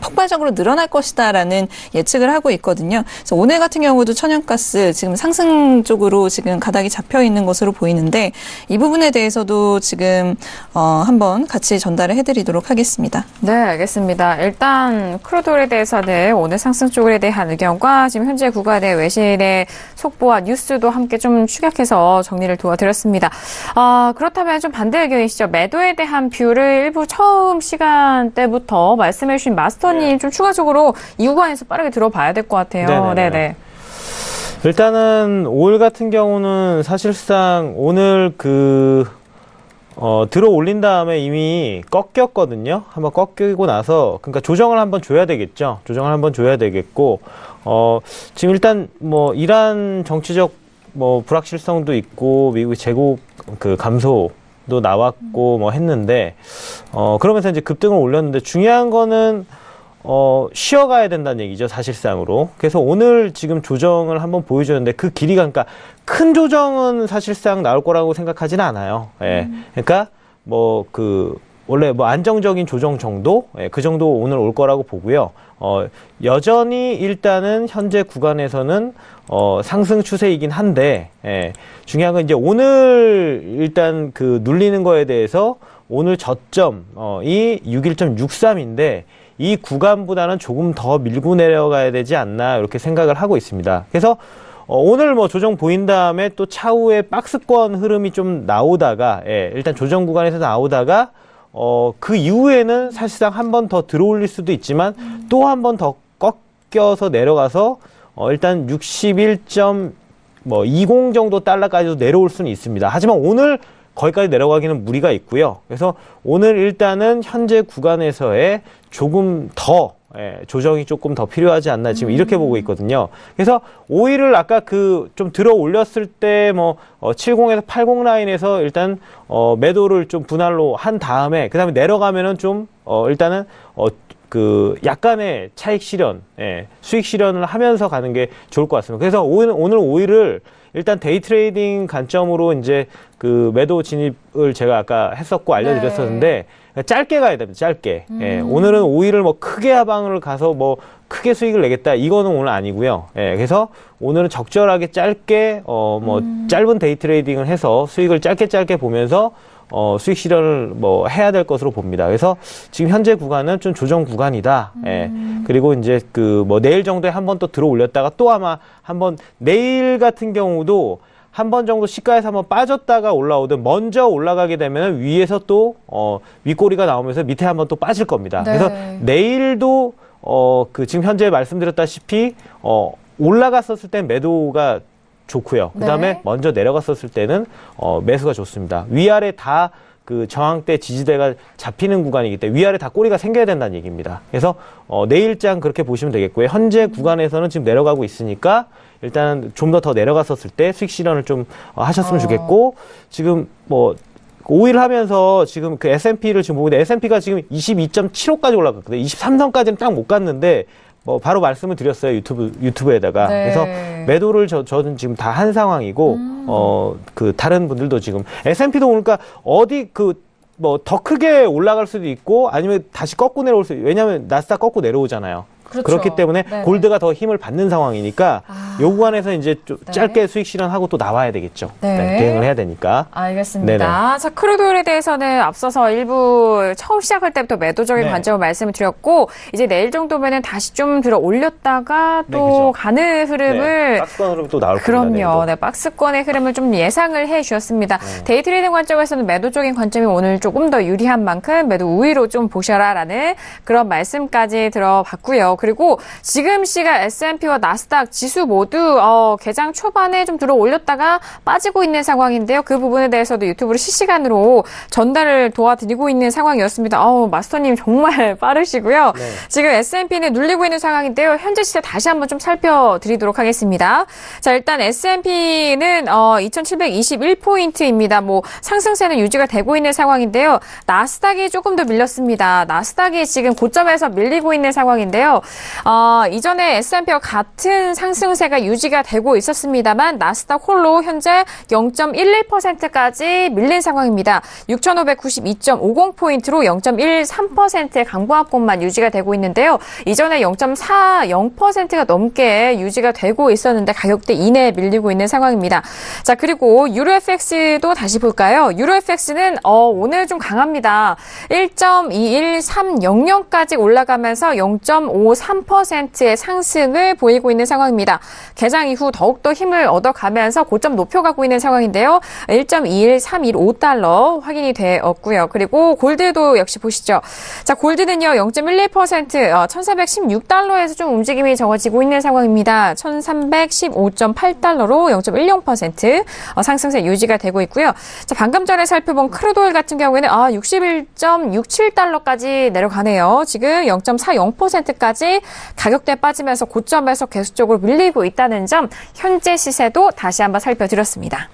폭발적으로 늘어날 것이다라는 예측을 하고 있거든요. 그래서 오늘 같은 경우도 천연가스 지금 상승 쪽으로 지금 가닥이 잡혀 있는 것으로 보이는데 이 부분에 대해서도 지금 한번 같이 전달을 해드리도록 하겠습니다. 네, 알겠습니다. 일단 크루드오일에 대해서는 오늘 상승 쪽에 대한 의견과 지금 현재 구간의 외신의 속보와 뉴스도 함께 좀 축약해서 정리를 도와드렸습니다. 그렇다면 좀 반대 의견이시죠. 매도에 대한 뷰를 일부 처음 시간 때부터 말씀해 주신 마스터님 좀 추가적으로 이 구간에서 빠르게 들어봐야 될 것 같아요. 네네. 일단은 5일 같은 경우는 사실상 오늘 들어 올린 다음에 이미 꺾였거든요. 한번 꺾이고 나서, 그러니까 조정을 한번 줘야 되겠죠. 조정을 한번 줘야 되겠고, 지금 일단 뭐 이란 정치적 뭐 불확실성도 있고, 미국의 재고 감소도 나왔고 뭐 했는데, 그러면서 이제 급등을 올렸는데 중요한 거는 쉬어가야 된다는 얘기죠, 사실상으로. 그래서 오늘 지금 조정을 한번 보여줬는데 그 길이가, 그러니까 큰 조정은 사실상 나올 거라고 생각하지는 않아요. 예. 그러니까 원래 안정적인 조정 정도? 예, 그 정도 오늘 올 거라고 보고요. 여전히 일단은 현재 구간에서는 상승 추세이긴 한데, 예, 중요한 건 이제 오늘 일단 눌리는 거에 대해서 오늘 저점, 이 61.63인데, 이 구간보다는 조금 더 밀고 내려가야 되지 않나 이렇게 생각을 하고 있습니다. 그래서 오늘 뭐 조정 보인 다음에 또 차후에 박스권 흐름이 좀 나오다가, 일단 조정 구간에서 나오다가 그 이후에는 사실상 한 번 더 들어올릴 수도 있지만 또 한 번 더 꺾여서 내려가서 일단 61.20 정도 달러까지도 내려올 수는 있습니다. 하지만 오늘 거기까지 내려가기는 무리가 있고요. 그래서 오늘 일단은 현재 구간에서의 조금 더 조정이 조금 더 필요하지 않나 지금 이렇게 보고 있거든요. 그래서 오일을 아까 좀 들어 올렸을 때 70에서 80 라인에서 일단 매도를 좀 분할로 한 다음에 그다음에 내려가면은 좀 일단은 약간의 차익 실현, 수익 실현을 하면서 가는 게 좋을 것 같습니다. 그래서 오늘 오일을 일단 데이 트레이딩 관점으로 이제 매도 진입을 제가 아까 했었고 알려드렸었는데 짧게 가야 됩니다. 짧게. 오늘은 오일을 크게 하방을 가서 크게 수익을 내겠다. 이거는 오늘 아니고요. 그래서 오늘은 적절하게 짧게 짧은 데이 트레이딩을 해서 수익을 짧게 보면서 수익 실현을 해야 될 것으로 봅니다. 그래서 지금 현재 구간은 좀 조정 구간이다. 그리고 이제 내일 정도에 한 번 또 들어 올렸다가 또 아마 한번 내일 같은 경우도 한 번 정도 시가에서 한번 빠졌다가 올라오든 먼저 올라가게 되면 위에서 또 윗꼬리가 나오면서 밑에 한번 또 빠질 겁니다. 네. 그래서 내일도 지금 현재 말씀드렸다시피 올라갔었을 땐 매도가 좋고요. 그 다음에 먼저 내려갔었을 때는 매수가 좋습니다. 위아래 다 저항대 지지대가 잡히는 구간이기 때문에 위아래 다 꼬리가 생겨야 된다는 얘기입니다. 그래서 내일장 그렇게 보시면 되겠고요. 현재 구간에서는 지금 내려가고 있으니까 일단은 좀 더 내려갔었을 때 수익 실현을 좀 하셨으면 좋겠고 지금 오일 하면서 지금 S&P를 지금 보고 있는데 S&P가 지금 22.75까지 올라갔거든요. 23선까지는 딱 못 갔는데 바로 말씀을 드렸어요. 유튜브에다가. 네. 그래서 매도를 저는 지금 다 한 상황이고, 다른 분들도 지금, S&P도 그러니까 더 크게 올라갈 수도 있고, 아니면 다시 꺾고 내려올 수도 있고, 왜냐면 나스닥 꺾고 내려오잖아요. 그렇죠. 그렇기 때문에 네네. 골드가 더 힘을 받는 상황이니까 요 구간에서 이제 좀 짧게 수익 실현하고 또 나와야 되겠죠. 네. 대응을 해야 되니까. 알겠습니다. 네네. 자, 크루드오일에 대해서는 앞서서 일부 처음 시작할 때부터 매도적인 네. 관점을 말씀을 드렸고 이제 내일 정도면은 다시 좀 들어 올렸다가 또 그죠. 가는 흐름을 박스권 흐름 또 나올 겁니다. 그럼요. 내일도. 네, 박스권의 흐름을 좀 예상을 해 주셨습니다. 데이 트레이딩 관점에서는 매도적인 관점이 오늘 조금 더 유리한 만큼 매도 우위로 좀 보셔라라는 그런 말씀까지 들어봤고요. 그리고 지금 시각 S&P와 나스닥 지수 모두 개장 초반에 좀 들어 올렸다가 빠지고 있는 상황인데요. 그 부분에 대해서도 유튜브로 실시간으로 전달을 도와드리고 있는 상황이었습니다. 마스터님 정말 빠르시고요. 네. 지금 S&P는 눌리고 있는 상황인데요. 현재 시세 다시 한번 좀 살펴드리도록 하겠습니다. 자, 일단 S&P는 2721포인트입니다. 상승세는 유지가 되고 있는 상황인데요. 나스닥이 조금 더 밀렸습니다. 나스닥이 지금 고점에서 밀리고 있는 상황인데요. 이전에 S&P와 같은 상승세가 유지가 되고 있었습니다만 나스닥 홀로 현재 0.11%까지 밀린 상황입니다. 6,592.50포인트로 0.13%의 강보합권만 유지가 되고 있는데요. 이전에 0.40%가 넘게 유지가 되고 있었는데 가격대 이내에 밀리고 있는 상황입니다. 자, 그리고 유로FX도 다시 볼까요? 유로FX는 오늘 좀 강합니다. 1.21300까지 올라가면서 0.53%의 상승을 보이고 있는 상황입니다. 개장 이후 더욱더 힘을 얻어가면서 고점 높여가고 있는 상황인데요. 1.21315달러 확인이 되었고요. 그리고 골드도 역시 보시죠. 자, 골드는요. 0.11% 1416달러에서 좀 움직임이 적어지고 있는 상황입니다. 1315.8달러로 0.10% 상승세 유지가 되고 있고요. 자, 방금 전에 살펴본 크루드오일 같은 경우에는 61.67달러까지 내려가네요. 지금 0.40%까지 가격대 빠지면서 고점에서 계속적으로 밀리고 있다는 점 현재 시세도 다시 한번 살펴드렸습니다.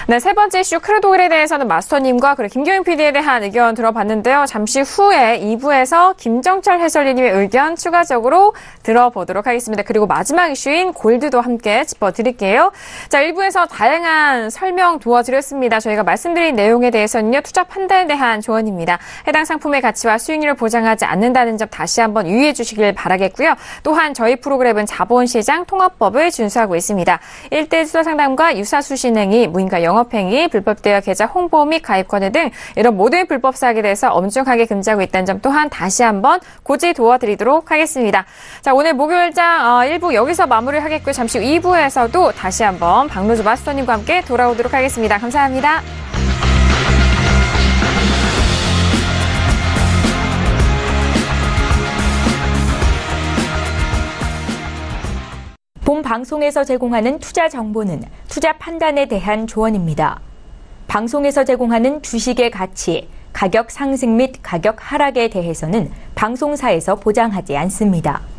네, 세 번째 이슈 크루드오일에 대해서는 마스터님과 그리고 김경윤 PD에 대한 의견 들어봤는데요. 잠시 후에 2부에서 김정철 해설위님의 의견 추가적으로 들어보도록 하겠습니다. 그리고 마지막 이슈인 골드도 함께 짚어드릴게요. 자, 1부에서 다양한 설명 도와드렸습니다. 저희가 말씀드린 내용에 대해서는요. 투자 판단에 대한 조언입니다. 해당 상품의 가치와 수익률을 보장하지 않는다는 점 다시 한번 유의해 주시길 바라겠고요. 또한 저희 프로그램은 자본시장 통합법을 준수하고 있습니다. 1대 수사상담과 유사수신행위, 무인가 영업행위, 불법대여 계좌 홍보 및 가입권유 등 이런 모든 불법 사기에 대해서 엄중하게 금지하고 있다는 점 또한 다시 한번 고지 도와드리도록 하겠습니다. 자, 오늘 목요일장 1부 여기서 마무리하겠고요. 잠시 후 2부에서도 다시 한번 박노주 마스터님과 함께 돌아오도록 하겠습니다. 감사합니다. 본 방송에서 제공하는 투자 정보는 투자 판단에 대한 조언입니다. 방송에서 제공하는 주식의 가치, 가격 상승 및 가격 하락에 대해서는 방송사에서 보장하지 않습니다.